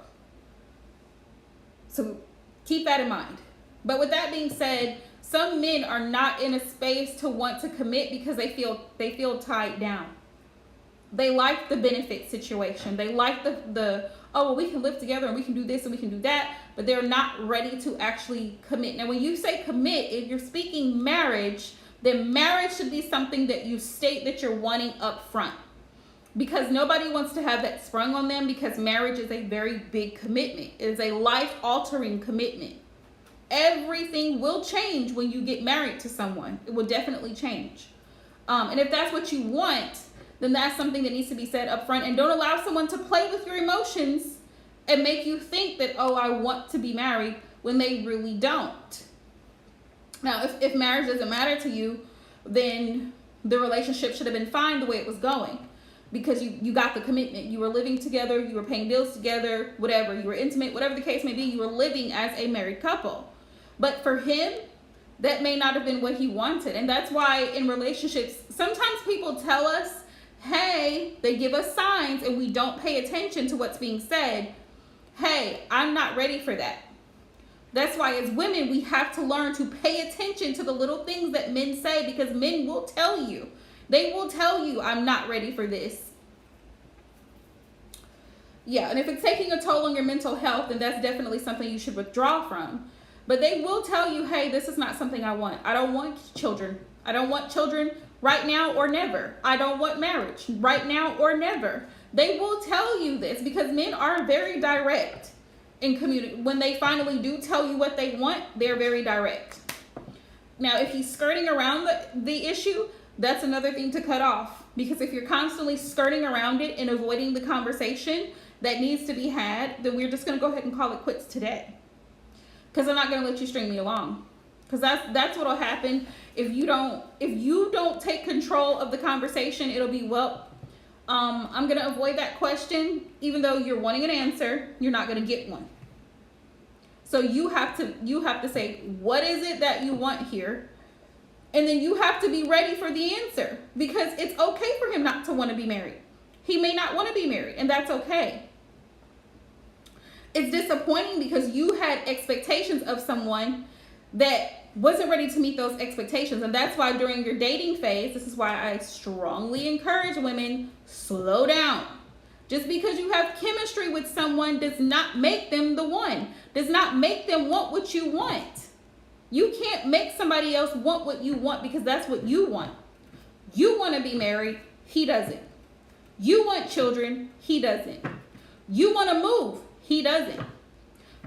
So keep that in mind. But with that being said, some men are not in a space to want to commit because they feel tied down. They like the benefit situation. They like the oh, well, we can live together and we can do this and we can do that, but they're not ready to actually commit. Now, when you say commit, if you're speaking marriage, then marriage should be something that you state that you're wanting up front. Because nobody wants to have that sprung on them, because marriage is a very big commitment. It is a life-altering commitment. Everything will change when you get married to someone. It will definitely change. And if that's what you want, then that's something that needs to be said up front. And don't allow someone to play with your emotions and make you think that, oh, I want to be married, when they really don't. Now, if marriage doesn't matter to you, then the relationship should have been fine the way it was going. Because you got the commitment. You were living together, you were paying bills together, whatever. You were intimate, whatever the case may be, you were living as a married couple. But for him, that may not have been what he wanted. And that's why in relationships, sometimes people tell us, hey, they give us signs and we don't pay attention to what's being said. Hey, I'm not ready for that. That's why as women, we have to learn to pay attention to the little things that men say, because men will tell you. They will tell you, I'm not ready for this. Yeah, and if it's taking a toll on your mental health, then that's definitely something you should withdraw from. But they will tell you, hey, this is not something I want. I don't want children. I don't want children right now or never. I don't want marriage right now or never. They will tell you this because men are very direct in community. When they finally do tell you what they want, they're very direct. Now, if he's skirting around the issue, that's another thing to cut off. Because if you're constantly skirting around it and avoiding the conversation that needs to be had, then we're just going to go ahead and call it quits today. Because I'm not going to let you string me along. Because that's what'll happen if you don't take control of the conversation. It'll be, well, I'm going to avoid that question. Even though you're wanting an answer, you're not going to get one. So you have to say, what is it that you want here? And then you have to be ready for the answer, because it's okay for him not to want to be married. He may not want to be married, and that's okay. It's disappointing because you had expectations of someone that wasn't ready to meet those expectations. And that's why during your dating phase, this is why I strongly encourage women, slow down. Just because you have chemistry with someone does not make them the one, does not make them want what you want. You can't make somebody else want what you want, because that's what you want. You want to be married, he doesn't. You want children, he doesn't. You want to move, he doesn't.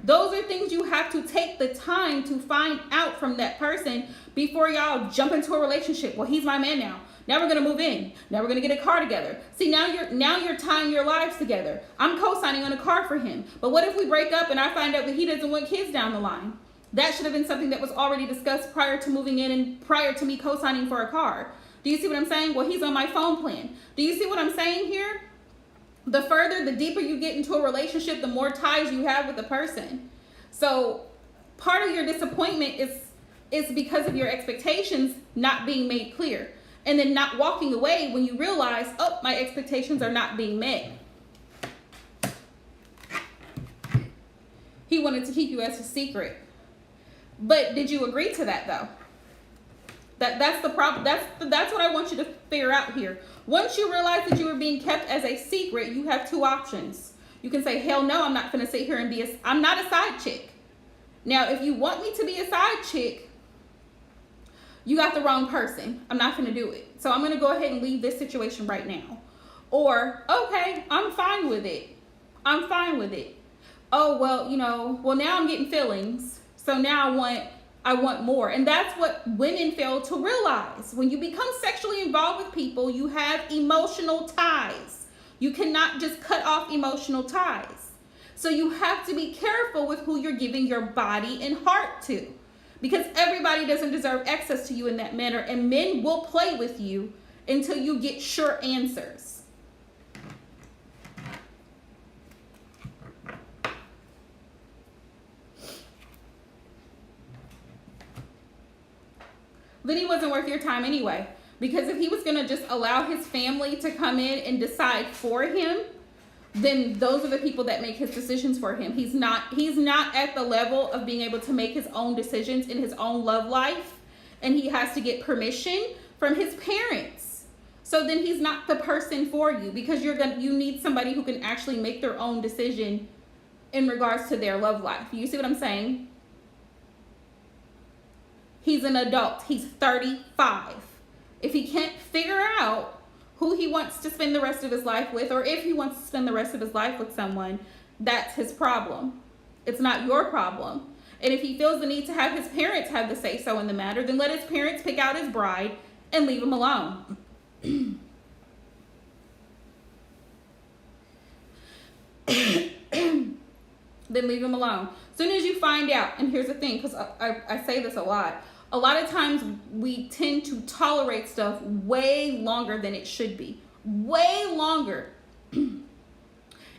Those are things you have to take the time to find out from that person before y'all jump into a relationship. Well, he's my man now. Now we're going to move in. Now we're going to get a car together. See, now you're tying your lives together. I'm co-signing on a car for him. But what if we break up and I find out that he doesn't want kids down the line? That should have been something that was already discussed prior to moving in and prior to me co-signing for a car. Do you see what I'm saying? Well, he's on my phone plan. Do you see what I'm saying here? The further, the deeper you get into a relationship, the more ties you have with the person. So part of your disappointment is because of your expectations not being made clear. And then not walking away when you realize, oh, my expectations are not being met. He wanted to keep you as a secret. But did you agree to that though? That's the problem. That's what I want you to figure out here. Once you realize that you were being kept as a secret, you have two options. You can say, hell no, I'm not going to sit here and I'm not a side chick. Now, if you want me to be a side chick, you got the wrong person. I'm not going to do it. So I'm going to go ahead and leave this situation right now. Or, okay, I'm fine with it. I'm fine with it. Oh, well, now I'm getting feelings. So now I want more. And that's what women fail to realize. When you become sexually involved with people, you have emotional ties. You cannot just cut off emotional ties. So you have to be careful with who you're giving your body and heart to, because everybody doesn't deserve access to you in that manner. And men will play with you until you get sure answers. Then he wasn't worth your time anyway. Because if he was going to just allow his family to come in and decide for him, then those are the people that make his decisions for him. He's not at the level of being able to make his own decisions in his own love life. And he has to get permission from his parents. So then he's not the person for you, because you need somebody who can actually make their own decision in regards to their love life. You see what I'm saying? He's an adult. He's 35. If he can't figure out who he wants to spend the rest of his life with, or if he wants to spend the rest of his life with someone, that's his problem. It's not your problem. And if he feels the need to have his parents have the say-so in the matter, then let his parents pick out his bride and leave him alone. Then leave him alone. As soon as you find out, and here's the thing, because I say this a lot of times we tend to tolerate stuff way longer than it should be. Way longer. If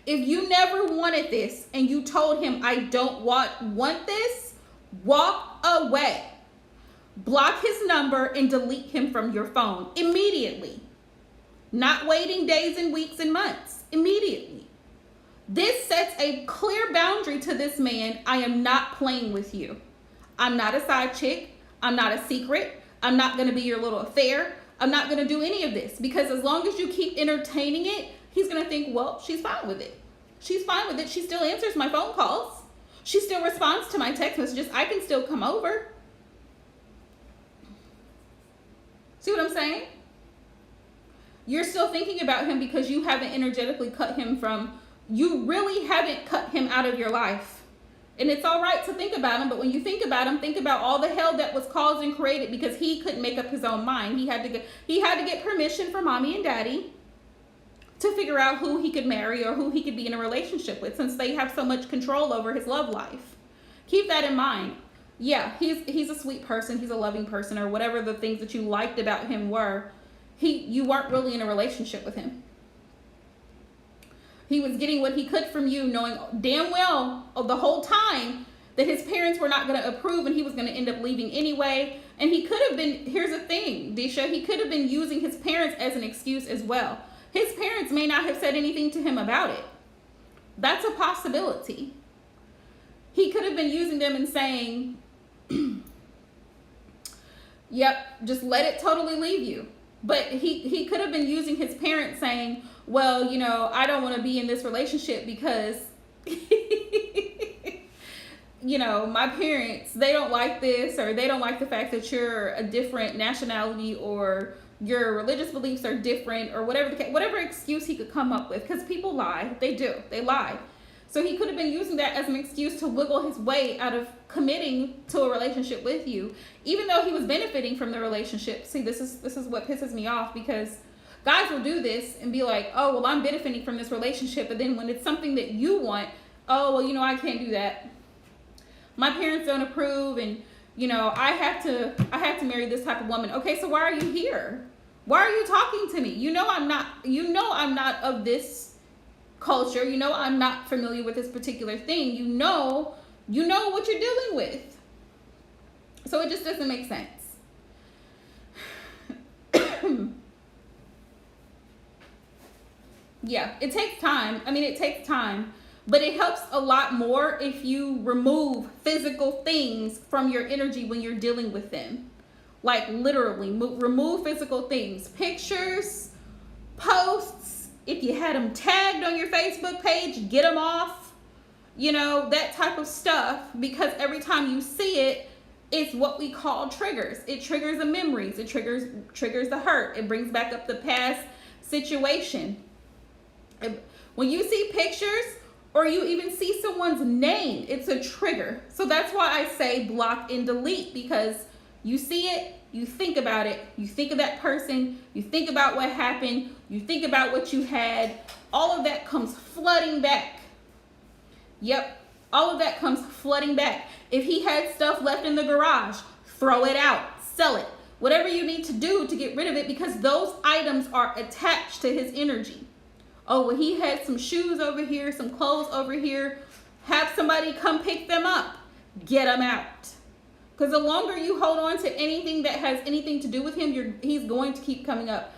you never wanted this and you told him, I don't want this, walk away. Block his number and delete him from your phone immediately. Not waiting days and weeks and months. Immediately. This sets a clear boundary to this man. I am not playing with you. I'm not a side chick. I'm not a secret. I'm not going to be your little affair. I'm not going to do any of this, because as long as you keep entertaining it, he's going to think, well, she's fine with it. She's fine with it. She still answers my phone calls. She still responds to my text messages. I can still come over. See what I'm saying? You're still thinking about him because you haven't energetically cut him from, you really haven't cut him out of your life. And it's all right to think about him, but when you think about him, think about all the hell that was caused and created because he couldn't make up his own mind. He had to get permission from mommy and daddy to figure out who he could marry or who he could be in a relationship with, since they have so much control over his love life. Keep that in mind. Yeah, he's a sweet person, he's a loving person, or whatever the things that you liked about him were. You weren't really in a relationship with him. He was getting what he could from you, knowing damn well the whole time that his parents were not going to approve and he was going to end up leaving anyway. And he could have been, here's the thing, Disha, he could have been using his parents as an excuse as well. His parents may not have said anything to him about it. That's a possibility. He could have been using them and saying, yep, just let it totally leave you. But he could have been using his parents saying, well, I don't want to be in this relationship because, my parents, they don't like this, or they don't like the fact that you're a different nationality, or your religious beliefs are different, or whatever excuse he could come up with, because people lie. They do. They lie. So he could have been using that as an excuse to wiggle his way out of committing to a relationship with you, even though he was benefiting from the relationship. See, this is what pisses me off, because guys will do this and be like, oh, well, I'm benefiting from this relationship. But then when it's something that you want, oh, well, I can't do that. my parents don't approve, and you know, I have to marry this type of woman. Okay, so why are you here? Why are you talking to me? You know I'm not of this culture. You know I'm not familiar with this particular thing. You know what you're dealing with. So it just doesn't make sense. Yeah, it takes time. I mean, it takes time, but it helps a lot more if you remove physical things from your energy when you're dealing with them. Like literally remove physical things, pictures, posts. If you had them tagged on your Facebook page, get them off. You know, that type of stuff, because every time you see it, it's what we call triggers. It triggers the memories. It triggers the hurt. It brings back up the past situation. When you see pictures or you even see someone's name, it's a trigger. So that's why I say block and delete, because you see it, you think about it, you think of that person, you think about what happened, you think about what you had, all of that comes flooding back. Yep, all of that comes flooding back. If he had stuff left in the garage, throw it out, sell it, whatever you need to do to get rid of it, because those items are attached to his energy. Oh, well, he had some shoes over here, some clothes over here. Have somebody come pick them up. Get them out. Because the longer you hold on to anything that has anything to do with him, he's going to keep coming up.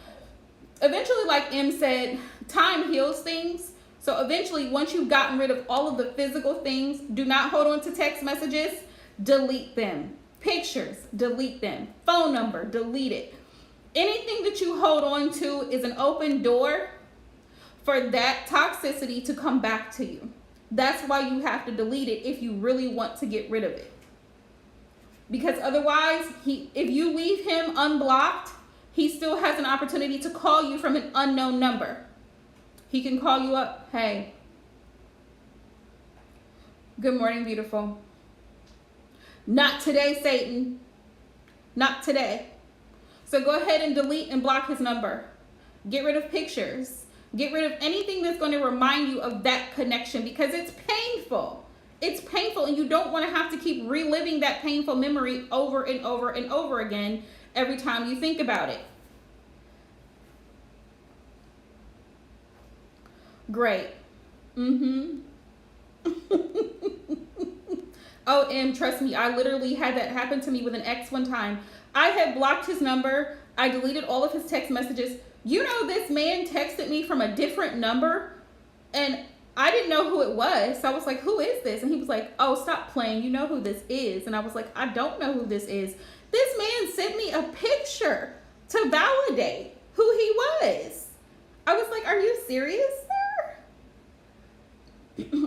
Eventually, like M said, time heals things. So eventually, once you've gotten rid of all of the physical things, do not hold on to text messages. Delete them. Pictures, delete them. Phone number, delete it. Anything that you hold on to is an open door for that toxicity to come back to you. That's why you have to delete it if you really want to get rid of it. Because otherwise, if you leave him unblocked, he still has an opportunity to call you from an unknown number. He can call you up, hey, good morning, beautiful. Not today, Satan. Not today. So go ahead and delete and block his number. Get rid of pictures. Get rid of anything that's going to remind you of that connection, because it's painful. It's painful, and you don't want to have to keep reliving that painful memory over and over and over again every time you think about it. Great. Oh, and trust me, I literally had that happen to me with an ex one time. I had blocked his number. I deleted all of his text messages. You know, this man texted me from a different number, and I didn't know who it was. So I was like, who is this? And he was like, oh, stop playing. You know who this is. And I was like, I don't know who this is. This man sent me a picture to validate who he was. I was like, are you serious, sir?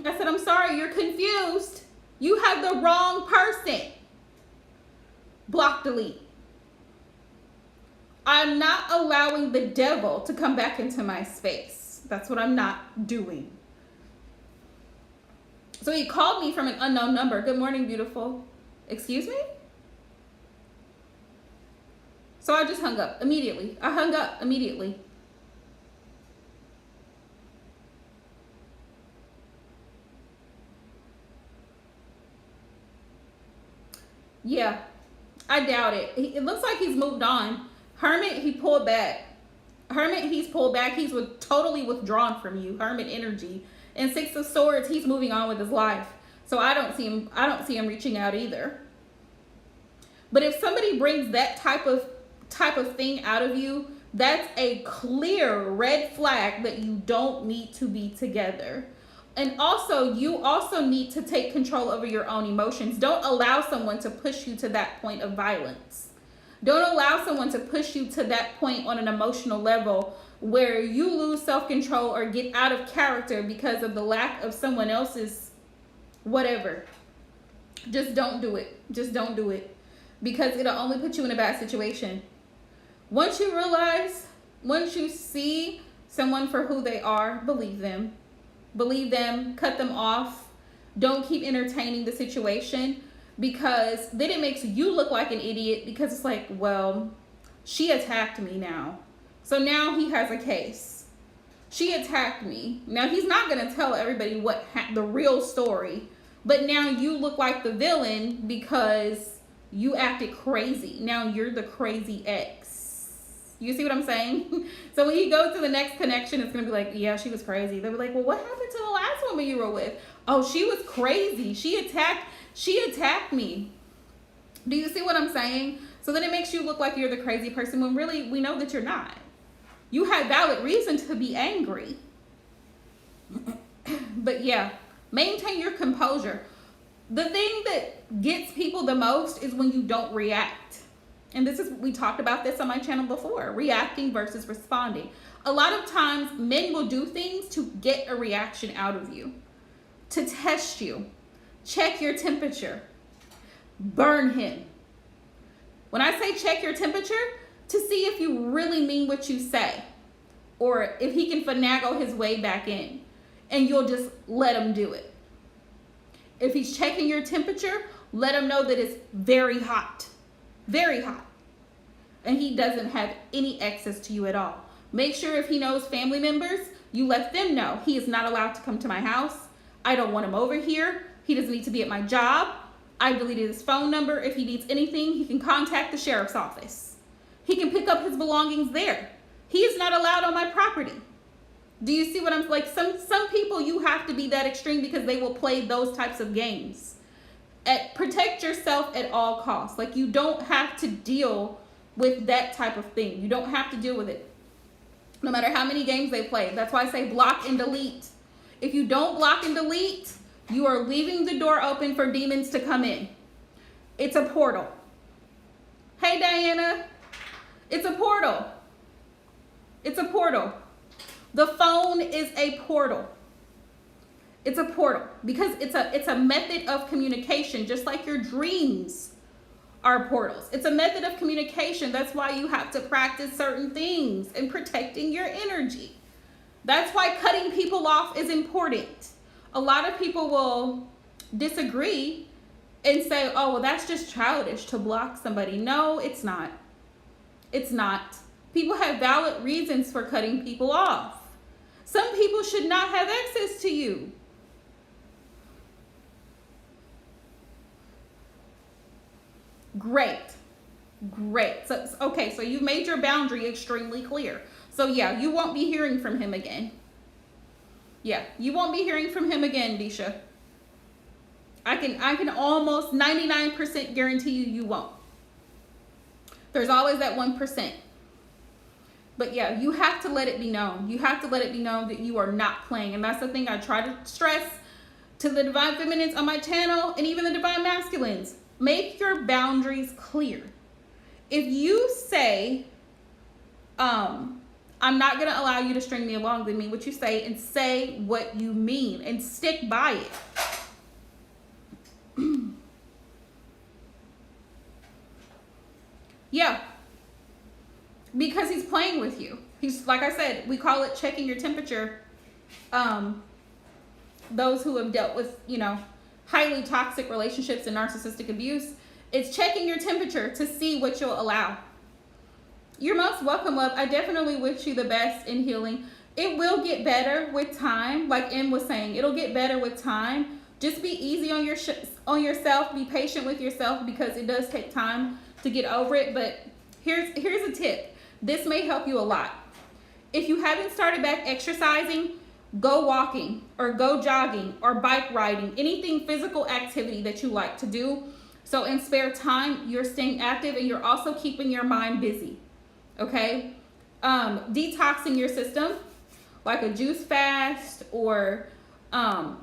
I said, I'm sorry, you're confused. You have the wrong person. Block, delete. I'm not allowing the devil to come back into my space. That's what I'm not doing. So he called me from an unknown number. Good morning, beautiful. Excuse me? So I just hung up immediately. I hung up immediately. Yeah, I doubt it. It looks like he's moved on. Hermit, he pulled back. Hermit, he's pulled back. He's totally withdrawn from you. Hermit energy. And Six of Swords, he's moving on with his life. So I don't see him reaching out either. But if somebody brings that type of thing out of you, that's a clear red flag that you don't need to be together. And also, you also need to take control over your own emotions. Don't allow someone to push you to that point of violence. Don't allow someone to push you to that point on an emotional level where you lose self-control or get out of character because of the lack of someone else's whatever. Just don't do it. Just don't do it. Because it'll only put you in a bad situation. Once you see someone for who they are, believe them. Believe them, cut them off. Don't keep entertaining the situation, because then it makes you look like an idiot, because it's like, well, she attacked me now. So now he has a case. She attacked me. Now he's not going to tell everybody the real story, But now you look like the villain because you acted crazy. Now you're the crazy ex. You see what I'm saying? So when he goes to the next connection, it's going to be like, yeah, she was crazy. They'll be like, well, what happened to the last woman you were with? Oh, she was crazy. She attacked me. Do you see what I'm saying? So then it makes you look like you're the crazy person when really we know that you're not. You had valid reason to be angry. But yeah, maintain your composure. The thing that gets people the most is when you don't react. And we talked about this on my channel before, reacting versus responding. A lot of times men will do things to get a reaction out of you, to test you, check your temperature, burn him. When I say check your temperature, to see if you really mean what you say, or if he can finagle his way back in, and you'll just let him do it. If he's checking your temperature, let him know that it's very hot, and he doesn't have any access to you at all. Make sure if he knows family members, you let them know he is not allowed to come to my house. I don't want him over here. He doesn't need to be at my job. I deleted his phone number. If he needs anything, he can contact the sheriff's office. He can pick up his belongings there. He is not allowed on my property. Do you see what I'm like? Some people, you have to be that extreme because they will play those types of games. Protect yourself at all costs. Like, you don't have to deal with that type of thing. You don't have to deal with it, no matter how many games they play. That's why I say block and delete. If you don't block and delete, you are leaving the door open for demons to come in. It's a portal. Hey, Diana. It's a portal. It's a portal. The phone is a portal. It's a portal because it's a method of communication, just like your dreams are portals. It's a method of communication. That's why you have to practice certain things and protecting your energy. That's why cutting people off is important. A lot of people will disagree and say, oh, well, that's just childish to block somebody. No, it's not. It's not. People have valid reasons for cutting people off. Some people should not have access to you. Great. So, okay, so you've made your boundary extremely clear. So yeah, you won't be hearing from him again. Yeah, you won't be hearing from him again, Disha. I can almost 99% guarantee you won't. There's always that 1%. But yeah, you have to let it be known. You have to let it be known that you are not playing. And that's the thing I try to stress to the Divine Feminines on my channel and even the Divine Masculines. Make your boundaries clear. If you say, I'm not going to allow you to string me along, then mean what you say and say what you mean and stick by it. Yeah. Because he's playing with you. He's, like I said, we call it checking your temperature. Those who have dealt with, highly toxic relationships and narcissistic abuse, it's checking your temperature to see what you'll allow. You're most welcome, love. I definitely wish you the best in healing. It will get better with time. Like Em was saying, it'll get better with time. Just be easy on yourself. Be patient with yourself because it does take time to get over it. But here's a tip. This may help you a lot. If you haven't started back exercising, go walking or go jogging or bike riding, anything physical activity that you like to do. So in spare time, you're staying active and you're also keeping your mind busy. Okay? Detoxing your system, like a juice fast or, a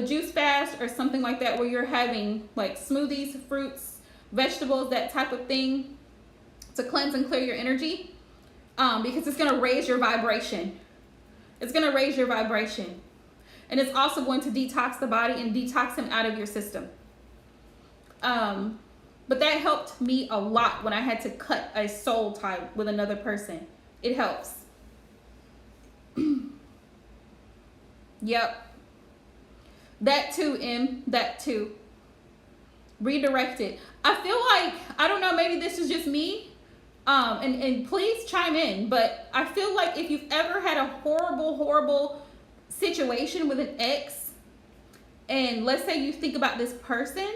juice fast or something like that where you're having like smoothies, fruits, vegetables, that type of thing to cleanse and clear your energy, because it's going to raise your vibration. It's going to raise your vibration. And it's also going to detox the body and detox him out of your system. But that helped me a lot when I had to cut a soul tie with another person. It helps. Yep. That too, Em. That too. Redirect it. I feel like, I don't know, maybe this is just me. And please chime in, but I feel like if you've ever had a horrible situation with an ex, and let's say you think about this person,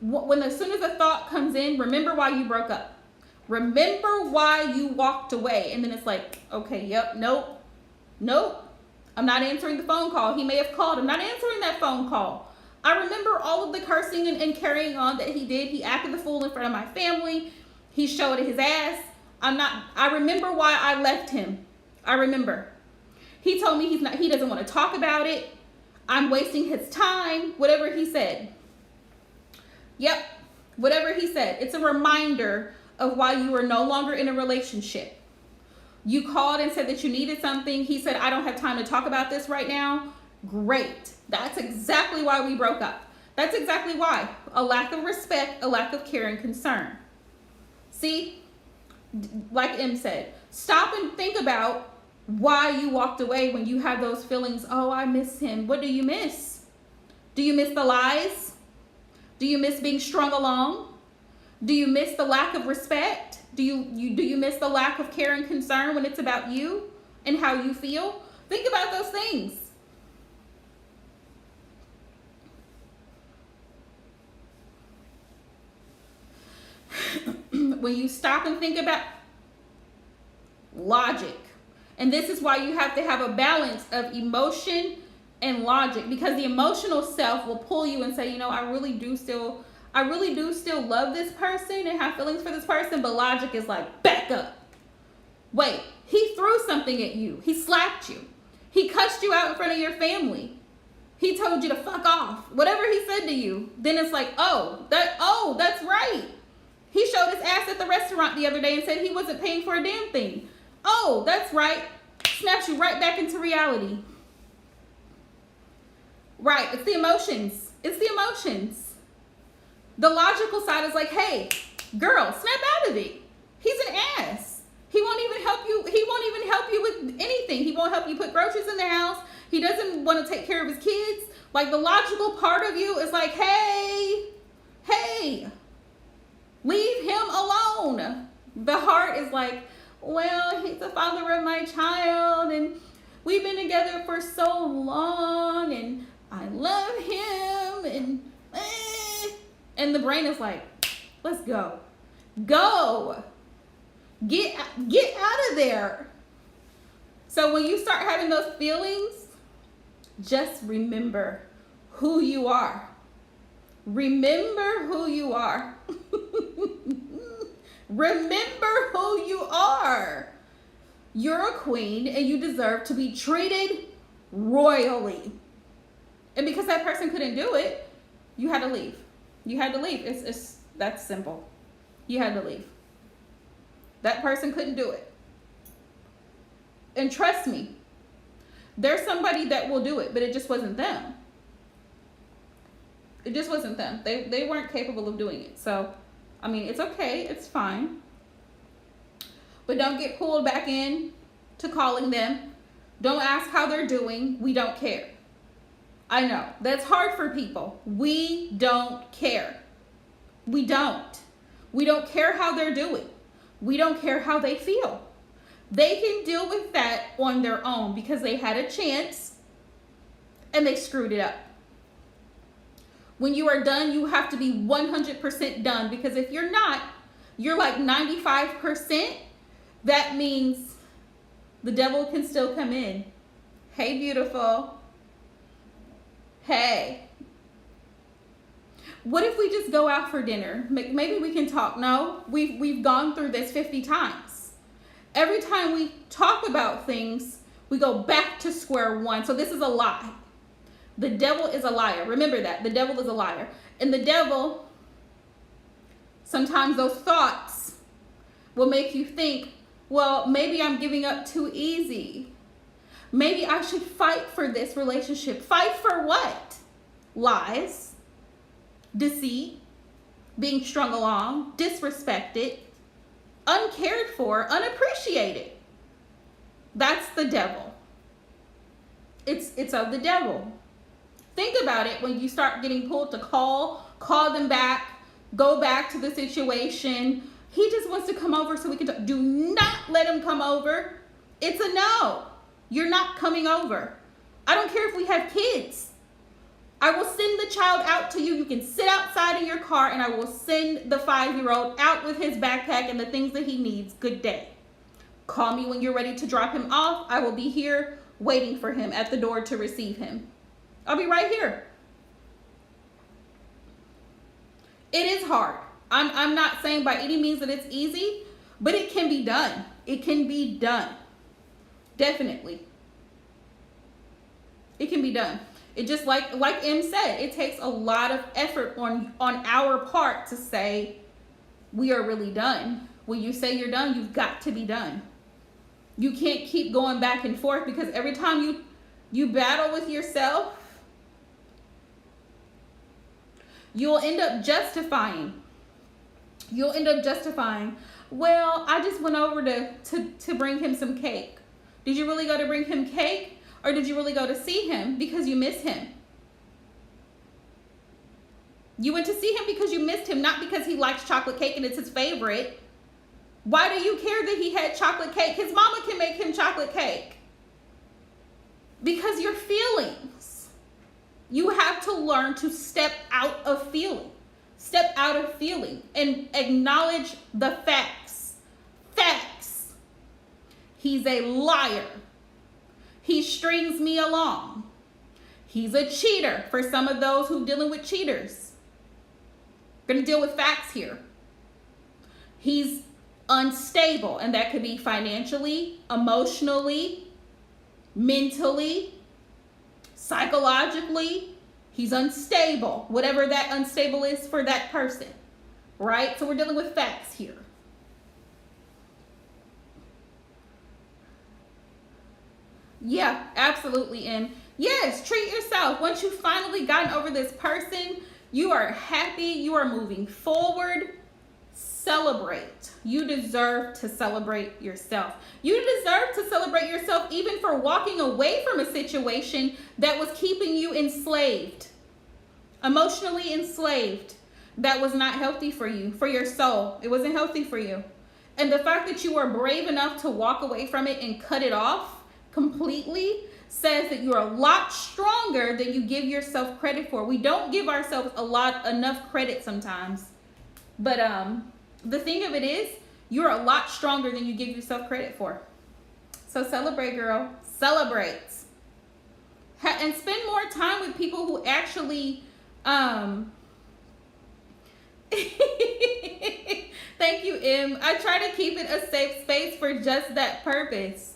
when as soon as a thought comes in, remember why you broke up. Remember why you walked away. And then it's like, okay, yep, nope. I'm not answering the phone call. He may have called. I'm not answering that phone call. I remember all of the cursing and carrying on that he did. He acted the fool in front of my family. He showed his ass. I remember why I left him. I remember. He told me he doesn't want to talk about it. I'm wasting his time. Whatever he said. Yep. Whatever he said. It's a reminder of why you are no longer in a relationship. You called and said that you needed something. He said, I don't have time to talk about this right now. Great. That's exactly why we broke up. That's exactly why. A lack of respect, a lack of care and concern. See, like M said, stop and think about why you walked away when you have those feelings. Oh, I miss him. What do you miss? Do you miss the lies? Do you miss being strung along? Do you miss the lack of respect? Do you miss the lack of care and concern when it's about you and how you feel? Think about those things. When you stop and think about logic, and this is why you have to have a balance of emotion and logic, because the emotional self will pull you and say, you know, I really do still love this person and have feelings for this person, but logic is like, back up. Wait, he threw something at you. He slapped you. He cussed you out in front of your family. He told you to fuck off. Whatever he said to you, then it's like, that's right. He showed his ass at the restaurant the other day and said he wasn't paying for a damn thing. Oh, that's right. Snaps you right back into reality. Right, it's the emotions. It's the emotions. The logical side is like, hey, girl, snap out of it. He's an ass. He won't even help you. He won't even help you with anything. He won't help you put groceries in the house. He doesn't want to take care of his kids. Like, the logical part of you is like, hey, leave him alone. The heart is like, well, he's the father of my child, and we've been together for so long, and I love him, and the brain is like, let's go. Get out of there. So when you start having those feelings, just remember who you are. Remember who you are. Remember who you are. You're a queen and you deserve to be treated royally. And because that person couldn't do it, you had to leave. You had to leave. It's that's simple. You had to leave. That person couldn't do it. And trust me, there's somebody that will do it, but it just wasn't them. It just wasn't them. They weren't capable of doing it. So, I mean, it's okay. It's fine. But don't get pulled back in to calling them. Don't ask how they're doing. We don't care. I know. That's hard for people. We don't care. We don't. We don't care how they're doing. We don't care how they feel. They can deal with that on their own because they had a chance and they screwed it up. When you are done, you have to be 100% done, because if you're not, you're like 95%. That means the devil can still come in. Hey, beautiful. Hey. What if we just go out for dinner? Maybe we can talk. No, we've gone through this 50 times. Every time we talk about things, we go back to square one. So this is a lie. The devil is a liar. Remember that. The devil is a liar. And the devil, sometimes those thoughts will make you think, well, maybe I'm giving up too easy. Maybe I should fight for this relationship. Fight for what? Lies, deceit, being strung along, disrespected, uncared for, unappreciated. That's the devil. It's of the devil. Think about it when you start getting pulled to call them back, go back to the situation. He just wants to come over so we can talk. Do not let him come over. It's a no. You're not coming over. I don't care if we have kids. I will send the child out to you. You can sit outside in your car and I will send the 5-year-old out with his backpack and the things that he needs. Good day. Call me when you're ready to drop him off. I will be here waiting for him at the door to receive him. I'll be right here. It is hard. I'm not saying by any means that it's easy, but it can be done. It can be done. Definitely. It can be done. It just like M said, it takes a lot of effort on our part to say we are really done. When you say you're done, you've got to be done. You can't keep going back and forth, because every time you battle with yourself, you'll end up justifying. Well, I just went over to bring him some cake. Did you really go to bring him cake? Or did you really go to see him because you miss him? You went to see him because you missed him, not because he likes chocolate cake and it's his favorite. Why do you care that he had chocolate cake? His mama can make him chocolate cake. Because your feelings. You have to learn to step out of feeling. Step out of feeling and acknowledge the facts. Facts. He's a liar. He strings me along. He's a cheater for some of those who are dealing with cheaters. We're going to deal with facts here. He's unstable, and that could be financially, emotionally, mentally, psychologically. He's unstable, whatever that unstable is for that person, right? So we're dealing with facts here. Yeah, absolutely. And yes, treat yourself. Once you've finally gotten over this person, you are happy, you are moving forward, celebrate. You deserve to celebrate yourself. You deserve to celebrate yourself even for walking away from a situation that was keeping you enslaved, emotionally enslaved. That was not healthy for you, for your soul. It wasn't healthy for you. And the fact that you were brave enough to walk away from it and cut it off completely says that you're a lot stronger than you give yourself credit for. We don't give ourselves enough credit sometimes. But the thing of it is, you're a lot stronger than you give yourself credit for. So celebrate, girl. Celebrate. And spend more time with people who actually thank you, M. I try to keep it a safe space for just that purpose.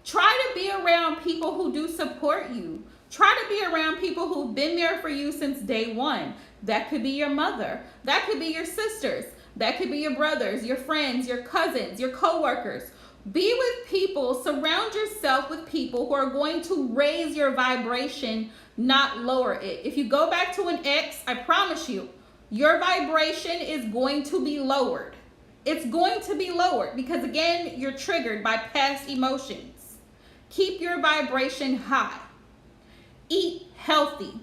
Try to be around people who do support you. Try to be around people who've been there for you since day one. That could be your mother. That could be your sisters. That could be your brothers, your friends, your cousins, your coworkers. Be with people, surround yourself with people who are going to raise your vibration, not lower it. If you go back to an ex, I promise you, your vibration is going to be lowered. It's going to be lowered because, again, you're triggered by past emotions. Keep your vibration high. Eat healthy.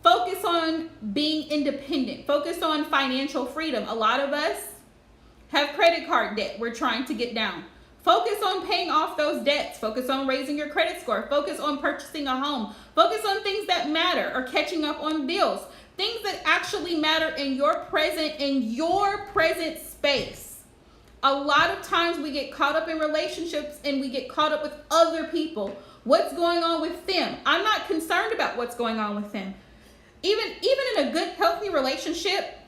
Focus on being independent. Focus on financial freedom. A lot of us have credit card debt we're trying to get down. Focus on paying off those debts. Focus on raising your credit score. Focus on purchasing a home. Focus on things that matter or catching up on bills. Things that actually matter in your present space. A lot of times we get caught up in relationships and we get caught up with other people. What's going on with them? I'm not concerned about what's going on with them. Even in a good, healthy relationship,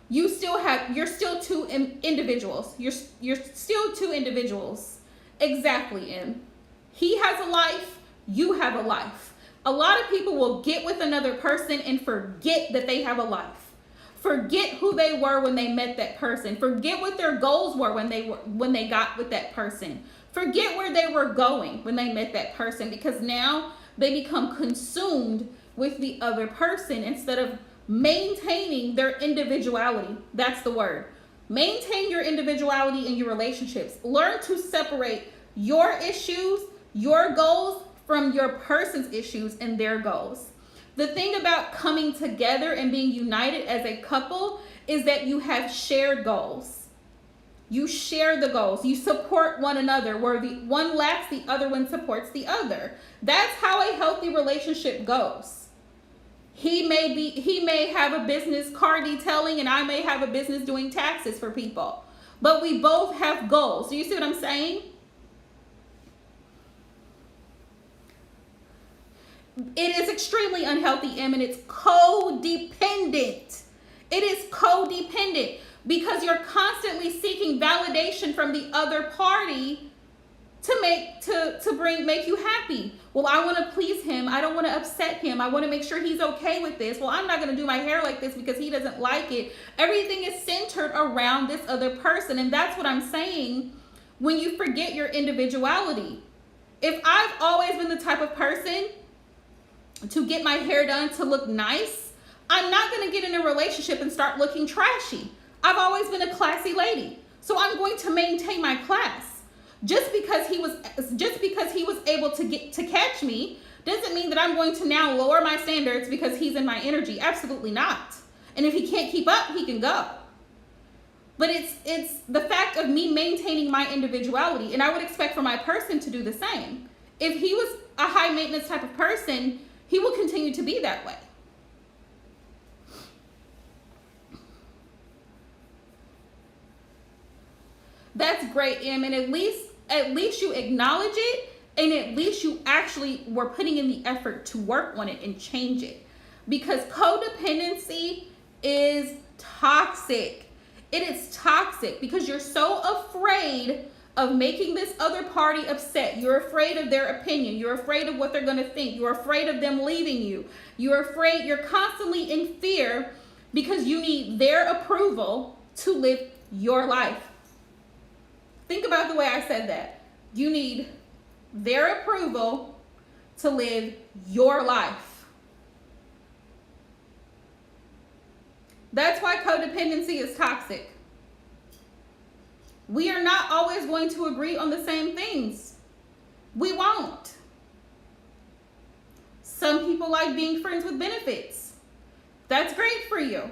you're still two individuals. You're still two individuals. Exactly, Em. He has a life, you have a life. A lot of people will get with another person and forget that they have a life. Forget who they were when they met that person. Forget what their goals were when they got with that person. Forget where they were going when they met that person, because now they become consumed with the other person instead of maintaining their individuality. That's the word. Maintain your individuality in your relationships. Learn to separate your issues, your goals from your person's issues and their goals. The thing about coming together and being united as a couple is that you have shared goals. You share the goals. You support one another. Where the one lacks, the other one supports the other. That's how a healthy relationship goes. He may have a business car detailing and I may have a business doing taxes for people. But we both have goals. Do you see what I'm saying? It is extremely unhealthy, and it's codependent. It is codependent because you're constantly seeking validation from the other party to make you happy. Well, I want to please him. I don't want to upset him. I want to make sure he's okay with this. Well, I'm not going to do my hair like this because he doesn't like it. Everything is centered around this other person, and that's what I'm saying when you forget your individuality. If I've always been the type of person to get my hair done to look nice, I'm not going to get in a relationship and start looking trashy. I've always been a classy lady, so I'm going to maintain my class. Just because he was able to catch me doesn't mean that I'm going to now lower my standards because he's in my energy. Absolutely not. And if he can't keep up, he can go. But it's the fact of me maintaining my individuality, and I would expect for my person to do the same. If he was a high maintenance type of person, he will continue to be that way. That's great, Em, and at least you acknowledge it, and at least you actually were putting in the effort to work on it and change it. Because codependency is toxic. It is toxic because you're so afraid of making this other party upset. You're afraid of their opinion. You're afraid of what they're going to think. You're afraid of them leaving you. You're constantly in fear because you need their approval to live your life. Think about the way I said that. You need their approval to live your life. That's why codependency is toxic. We are not always going to agree on the same things. We won't. Some people like being friends with benefits. That's great for you.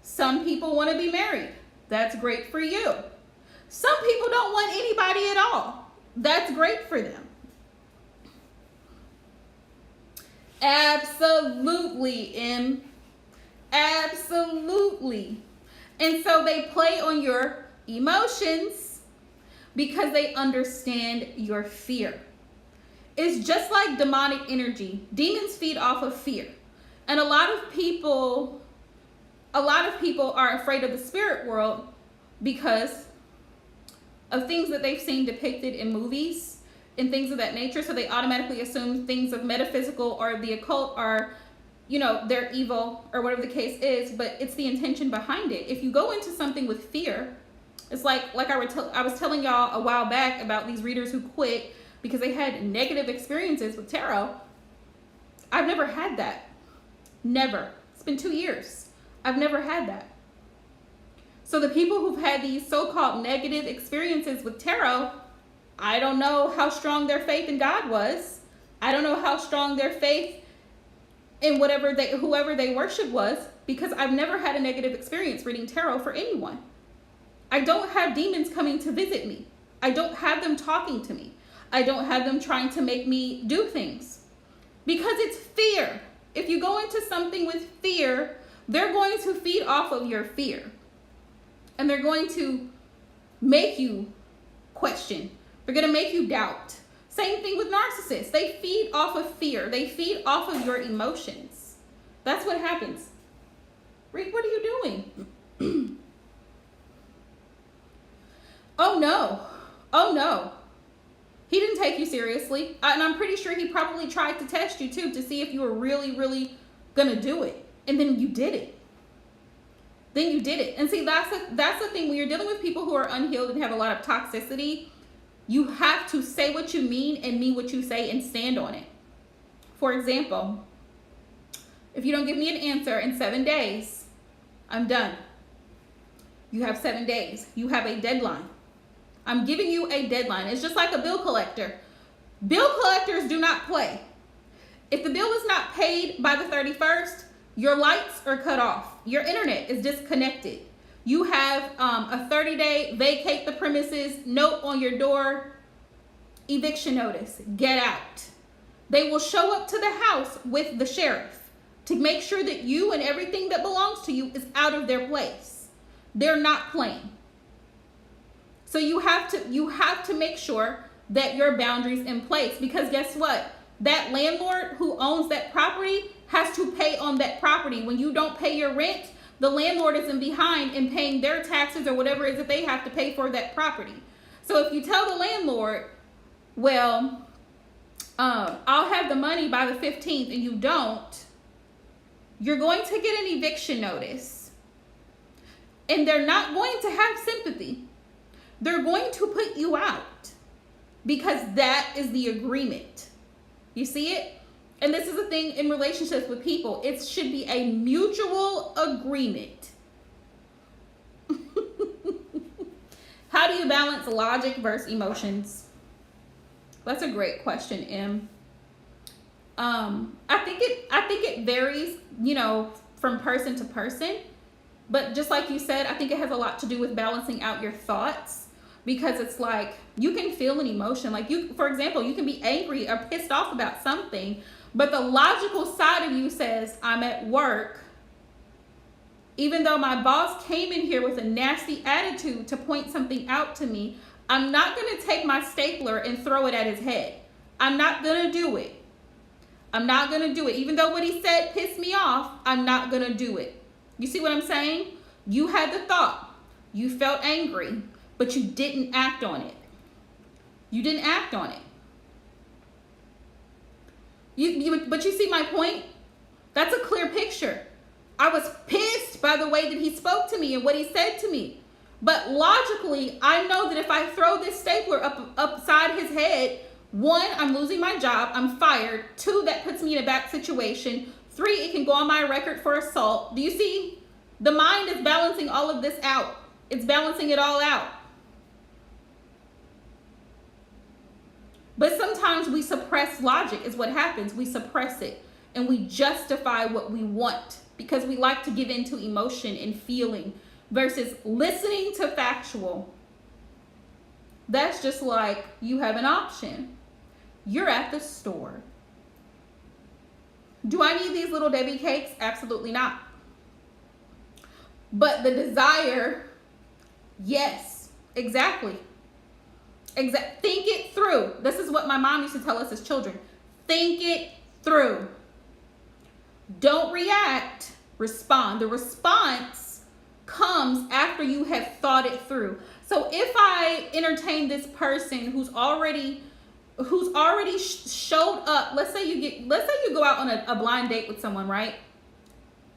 Some people want to be married. That's great for you. Some people don't want anybody at all. That's great for them. Absolutely, Em. Absolutely. And so they play on your emotions because they understand your fear. It's just like demonic energy. Demons feed off of fear. And a lot of people are afraid of the spirit world because of things that they've seen depicted in movies and things of that nature. So they automatically assume things of metaphysical or the occult are, they're evil or whatever the case is, but it's the intention behind it. If you go into something with fear, it's like I was telling y'all a while back about these readers who quit because they had negative experiences with tarot. I've never had that. Never. It's been 2 years. I've never had that. So the people who've had these so-called negative experiences with tarot, I don't know how strong their faith in God was. I don't know how strong their faith in whoever they worship was, because I've never had a negative experience reading tarot for anyone. I don't have demons coming to visit me. I don't have them talking to me. I don't have them trying to make me do things because it's fear. If you go into something with fear, they're going to feed off of your fear. And they're going to make you question. They're going to make you doubt. Same thing with narcissists. They feed off of fear. They feed off of your emotions. That's what happens. Rick, what are you doing? Oh no. Oh no. He didn't take you seriously. And I'm pretty sure he probably tried to test you too to see if you were really, really going to do it. And then you did it. And see, that's the thing. When you're dealing with people who are unhealed and have a lot of toxicity, you have to say what you mean and mean what you say and stand on it. For example, if you don't give me an answer in 7 days, I'm done. You have 7 days. You have a deadline. I'm giving you a deadline. It's just like a bill collector. Bill collectors do not play. If the bill is not paid by the 31st, your lights are cut off. Your internet is disconnected. You have a 30-day vacate the premises note on your door, eviction notice, get out. They will show up to the house with the sheriff to make sure that you and everything that belongs to you is out of their place. They're not playing. So you have to make sure that your boundaries in place, because guess what? That landlord who owns that property has to pay on that property. When you don't pay your rent, the landlord isn't behind in paying their taxes or whatever it is that they have to pay for that property. So if you tell the landlord, well, I'll have the money by the 15th and you don't, you're going to get an eviction notice. And they're not going to have sympathy. They're going to put you out because that is the agreement. You see it? And this is the thing in relationships with people. It should be a mutual agreement. How do you balance logic versus emotions? That's a great question, Em. I think it varies, from person to person. But just like you said, I think it has a lot to do with balancing out your thoughts, because it's like you can feel an emotion. Like for example, you can be angry or pissed off about something, but the logical side of you says, I'm at work. Even though my boss came in here with a nasty attitude to point something out to me, I'm not going to take my stapler and throw it at his head. I'm not going to do it. I'm not going to do it. Even though what he said pissed me off, I'm not going to do it. You see what I'm saying? You had the thought. You felt angry, but you didn't act on it. You didn't act on it. But you see my point? That's a clear picture. I was pissed by the way that he spoke to me and what he said to me. But logically, I know that if I throw this stapler upside his head, 1, I'm losing my job, I'm fired. 2, that puts me in a bad situation. 3, it can go on my record for assault. Do you see? The mind is balancing all of this out. It's balancing it all out. But sometimes we suppress logic is what happens. We suppress it and we justify what we want because we like to give in to emotion and feeling versus listening to factual. That's just like you have an option. You're at the store. Do I need these little Debbie cakes? Absolutely not. But the desire, yes, exactly. Think it through. This is what my mom used to tell us as children. Think it through. Don't react, respond. The response comes after you have thought it through. So if I entertain this person who's already showed up, let's say you go out on a blind date with someone, right?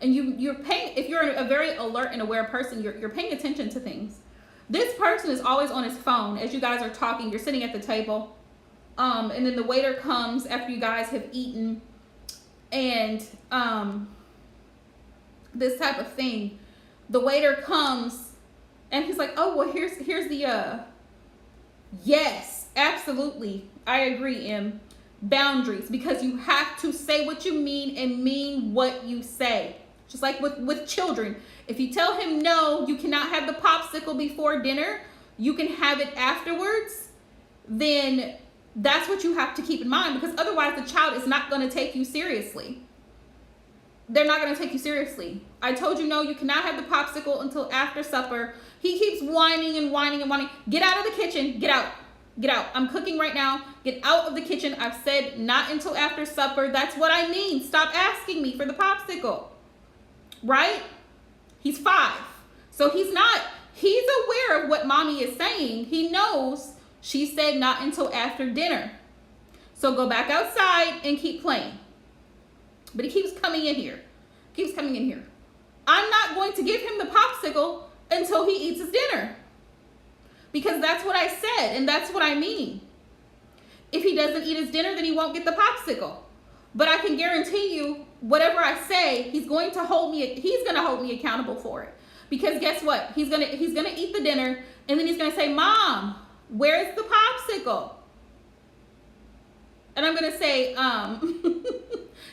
And you're paying, if you're a very alert and aware person, you're paying attention to things. This person is always on his phone as you guys are talking. You're sitting at the table, and then the waiter comes after you guys have eaten, and this type of thing. The waiter comes, and he's like, "Oh, well, here's the yes, absolutely, I agree, Em. Boundaries, because you have to say what you mean and mean what you say. Just like with children. If you tell him no, you cannot have the popsicle before dinner, you can have it afterwards, then that's what you have to keep in mind, because otherwise the child is not going to take you seriously. They're not going to take you seriously. I told you no, you cannot have the popsicle until after supper. He keeps whining and whining and whining. Get out of the kitchen. Get out. Get out. I'm cooking right now. Get out of the kitchen. I've said not until after supper. That's what I mean. Stop asking me for the popsicle. Right? He's 5. So he's aware of what mommy is saying. He knows she said not until after dinner. So go back outside and keep playing. But he keeps coming in here. I'm not going to give him the popsicle until he eats his dinner. Because that's what I said, and that's what I mean. If he doesn't eat his dinner, then he won't get the popsicle. But I can guarantee you, whatever I say, he's going to hold me accountable for it. Because guess what? He's gonna eat the dinner, and then he's gonna say, "Mom, where's the popsicle?" And I'm gonna say,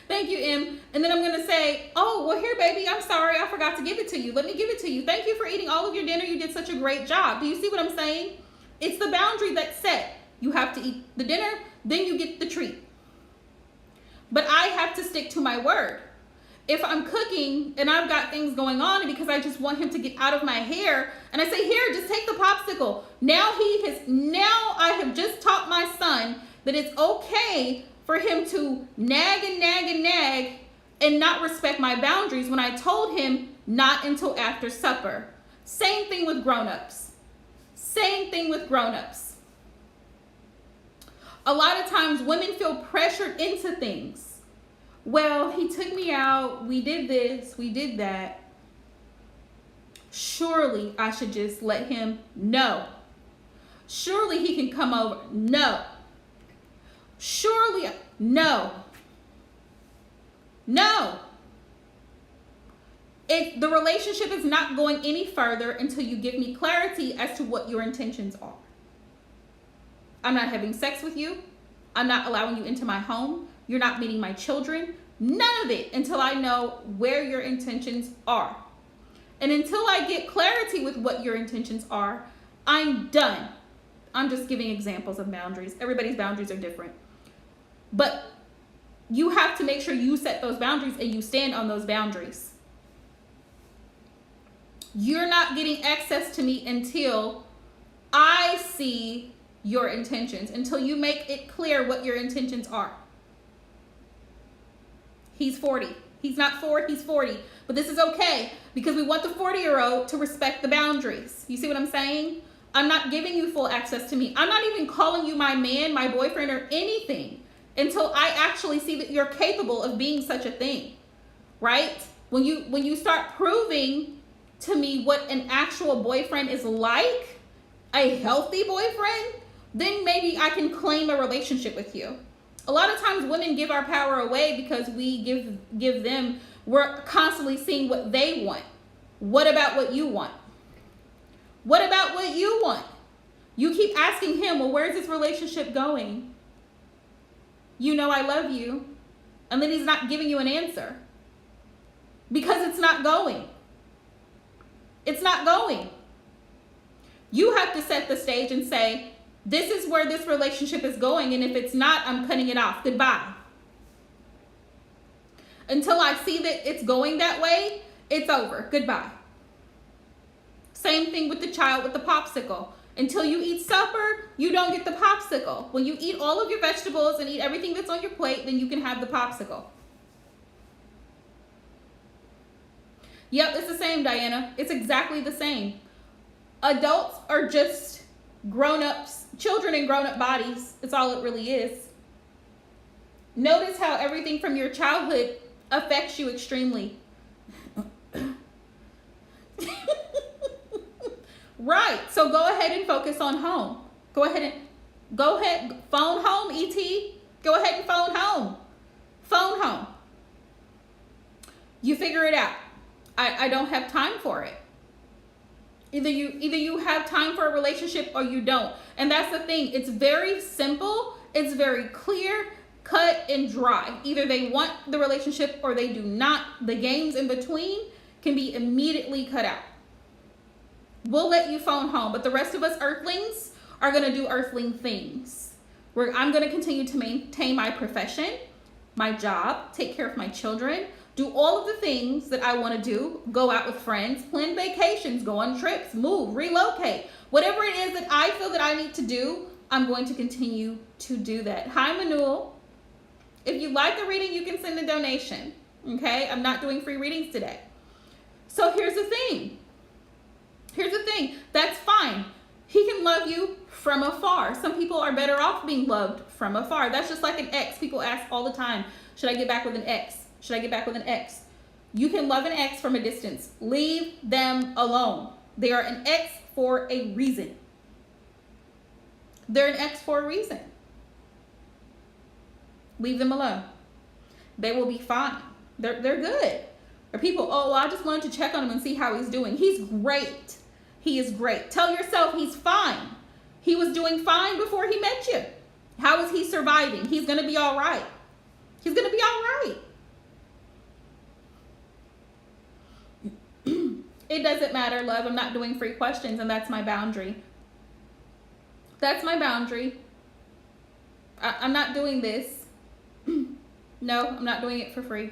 "Thank you, Em." And then I'm gonna say, "Oh, well, here, baby, I'm sorry, I forgot to give it to you. Let me give it to you. Thank you for eating all of your dinner. You did such a great job." Do you see what I'm saying? It's the boundary that's set. You have to eat the dinner, then you get the treat. But I have to stick to my word. if I'm cooking and I've got things going on and because I just want him to get out of my hair, and I say, here, just take the popsicle. Now I have just taught my son that it's okay for him to nag and nag and nag and not respect my boundaries when I told him not until after supper. Same thing with grown-ups. Same thing with grown-ups. A lot of times women feel pressured into things. Well, he took me out, we did this, we did that. Surely I should just let him know. Surely he can come over. No. Surely, no. No. The relationship is not going any further until you give me clarity as to what your intentions are. I'm not having sex with you. I'm not allowing you into my home. You're not meeting my children. None of it until I know where your intentions are. And until I get clarity with what your intentions are, I'm done. I'm just giving examples of boundaries. Everybody's boundaries are different. But you have to make sure you set those boundaries and you stand on those boundaries. You're not getting access to me until I see your intentions, until you make it clear what your intentions are. He's 40. He's not 4, he's 40. But this is okay because we want the 40-year-old to respect the boundaries. You see what I'm saying? I'm not giving you full access to me. I'm not even calling you my man, my boyfriend, or anything until I actually see that you're capable of being such a thing, right? When you start proving to me what an actual boyfriend is like, a healthy boyfriend, then maybe I can claim a relationship with you. A lot of times women give our power away because we give them, we're constantly seeing what they want. What about what you want? What about what you want? You keep asking him, well, where's this relationship going? You know I love you. And then he's not giving you an answer. Because it's not going. It's not going. You have to set the stage and say, this is where this relationship is going, and if it's not, I'm cutting it off. Goodbye. Until I see that it's going that way, it's over. Goodbye. Same thing with the child with the popsicle. Until you eat supper, you don't get the popsicle. When you eat all of your vegetables and eat everything that's on your plate, then you can have the popsicle. Yep, it's the same, Diana. It's exactly the same. Adults are just grown-ups, children in grown-up bodies. It's all it really is. Notice how everything from your childhood affects you extremely. Right. So go ahead and focus on home. Go ahead, phone home, ET. Go ahead and phone home. Phone home. You figure it out. I don't have time for it. Either you have time for a relationship or you don't. And that's the thing. It's very simple. It's very clear, cut and dry. Either they want the relationship or they do not. The games in between can be immediately cut out. We'll let you phone home, but the rest of us earthlings are going to do earthling things. Where I'm going to continue to maintain my profession, my job, take care of my children, do all of the things that I want to do, go out with friends, plan vacations, go on trips, move, relocate. Whatever it is that I feel that I need to do, I'm going to continue to do that. Hi, Manul. If you like the reading, you can send a donation. Okay? I'm not doing free readings today. So here's the thing. Here's the thing. That's fine. He can love you from afar. Some people are better off being loved from afar. That's just like an ex. People ask all the time, should I get back with an ex? Should I get back with an ex? You can love an ex from a distance. Leave them alone. They are an ex for a reason. They're an ex for a reason. Leave them alone. They will be fine. They're good. Or people, oh, well, I just wanted to check on him and see how he's doing. He's great. He is great. Tell yourself he's fine. He was doing fine before he met you. How is he surviving? He's going to be all right. He's going to be all right. It doesn't matter, love. I'm not doing free questions, and that's my boundary. That's my boundary. I'm not doing this. No, I'm not doing it for free.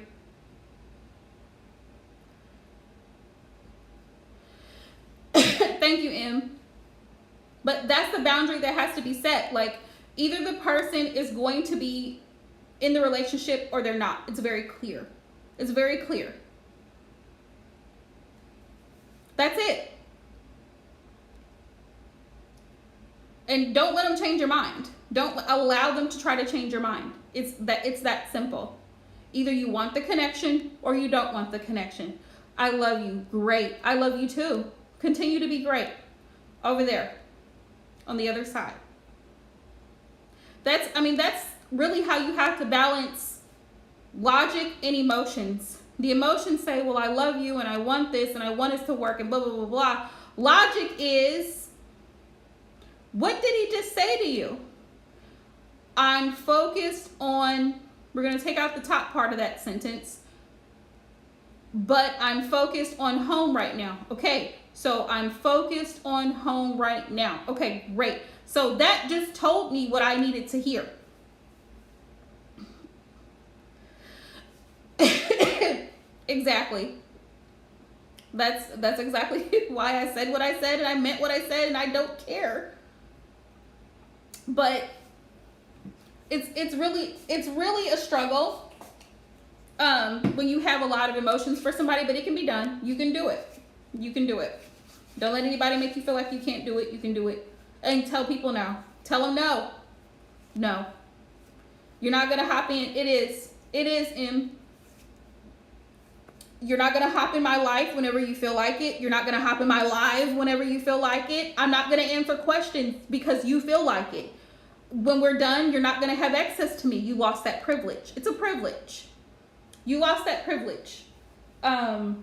Thank you, M. But that's the boundary that has to be set. Like, either the person is going to be in the relationship or they're not. It's very clear. It's very clear. That's it. And don't let them change your mind. Don't allow them to try to change your mind. It's that simple. Either you want the connection or you don't want the connection. I love you. Great. I love you too. Continue to be great. Over there. On the other side. That's really how you have to balance logic and emotions. The emotions say, well, I love you and I want this and I want us to work and blah, blah, blah, blah. Logic is, what did he just say to you? I'm focused on, we're going to take out the top part of that sentence, but I'm focused on home right now. Okay, so I'm focused on home right now. Okay, great. So that just told me what I needed to hear. Exactly. That's exactly why I said what I said, and I meant what I said, and I don't care. But it's really a struggle when you have a lot of emotions for somebody, but it can be done. You can do it. You can do it. Don't let anybody make you feel like you can't do it. You can do it. And tell people no. Tell them no. No. You're not gonna hop in. It is You're not going to hop in my life whenever you feel like it. You're not going to hop in my live whenever you feel like it. I'm not going to answer questions because you feel like it. When we're done, you're not going to have access to me. You lost that privilege. It's a privilege. You lost that privilege. You're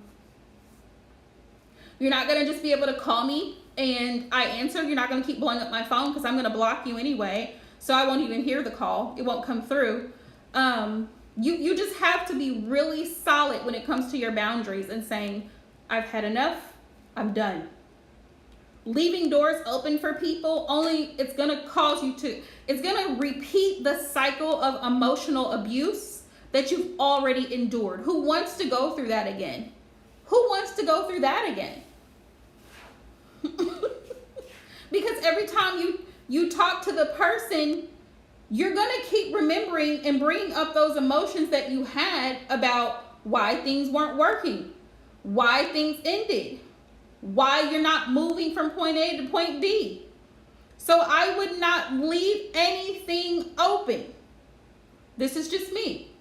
not going to just be able to call me and I answer. You're not going to keep blowing up my phone because I'm going to block you anyway. So I won't even hear the call. It won't come through. You just have to be really solid when it comes to your boundaries and saying, I've had enough, I'm done. Leaving doors open for people, it's going to cause you to, it's going to repeat the cycle of emotional abuse that you've already endured. Who wants to go through that again? Who wants to go through that again? Because every time you talk to the person, you're going to keep remembering and bringing up those emotions that you had about why things weren't working, why things ended, why you're not moving from point A to point B. So I would not leave anything open. This is just me.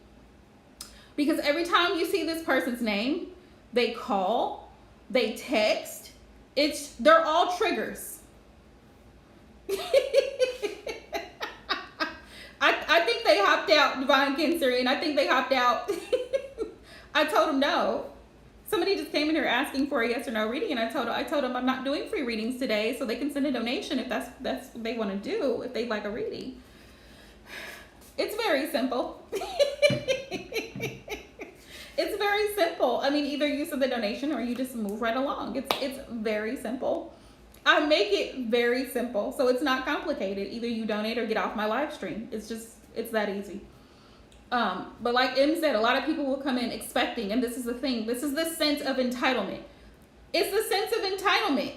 Because every time you see this person's name, they call, they text, they're all triggers. I think they hopped out, Divine Cancerian. I think they hopped out. I told them no. Somebody just came in here asking for a yes or no reading, and I told them I'm not doing free readings today, so they can send a donation if that's what they want to do, if they'd like a reading. It's very simple. It's very simple. I mean, either you send the donation or you just move right along. It's very simple. I make it very simple, so it's not complicated. Either you donate or get off my live stream. It's that easy. But like M said, a lot of people will come in expecting, and this is the thing. This is the sense of entitlement. It's the sense of entitlement.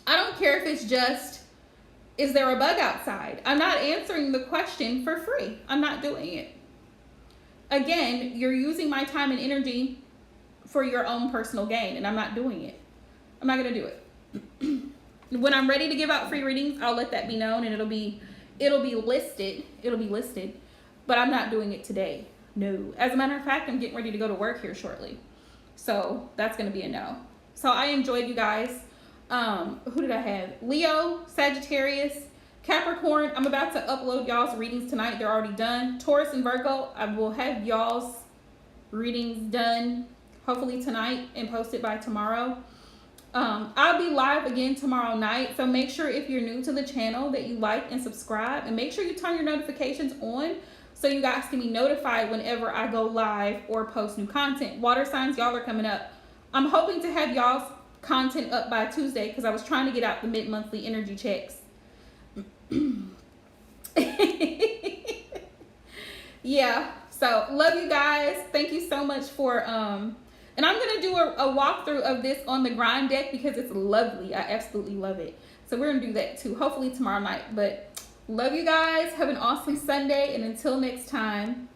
I don't care if it's just, is there a bug outside? I'm not answering the question for free. I'm not doing it. Again, you're using my time and energy for your own personal gain, and I'm not doing it. I'm not going to do it. When I'm ready to give out free readings, I'll let that be known, and it'll be listed. But I'm not doing it today. No. As a matter of fact, I'm getting ready to go to work here shortly. So that's going to be a no. So I enjoyed you guys. Who did I have? Leo, Sagittarius, Capricorn. I'm about to upload y'all's readings tonight. They're already done. Taurus and Virgo, I will have y'all's readings done hopefully tonight and posted by tomorrow. I'll be live again tomorrow night. So make sure if you're new to the channel that you like and subscribe, and make sure you turn your notifications on so you guys can be notified whenever I go live or post new content. Water signs, y'all are coming up. I'm hoping to have y'all's content up by Tuesday because I was trying to get out the mid-monthly energy checks. Yeah, so love you guys. Thank you so much for And I'm going to do a walkthrough of this on the grind deck because it's lovely. I absolutely love it. So we're going to do that too, hopefully tomorrow night. But love you guys. Have an awesome Sunday. And until next time.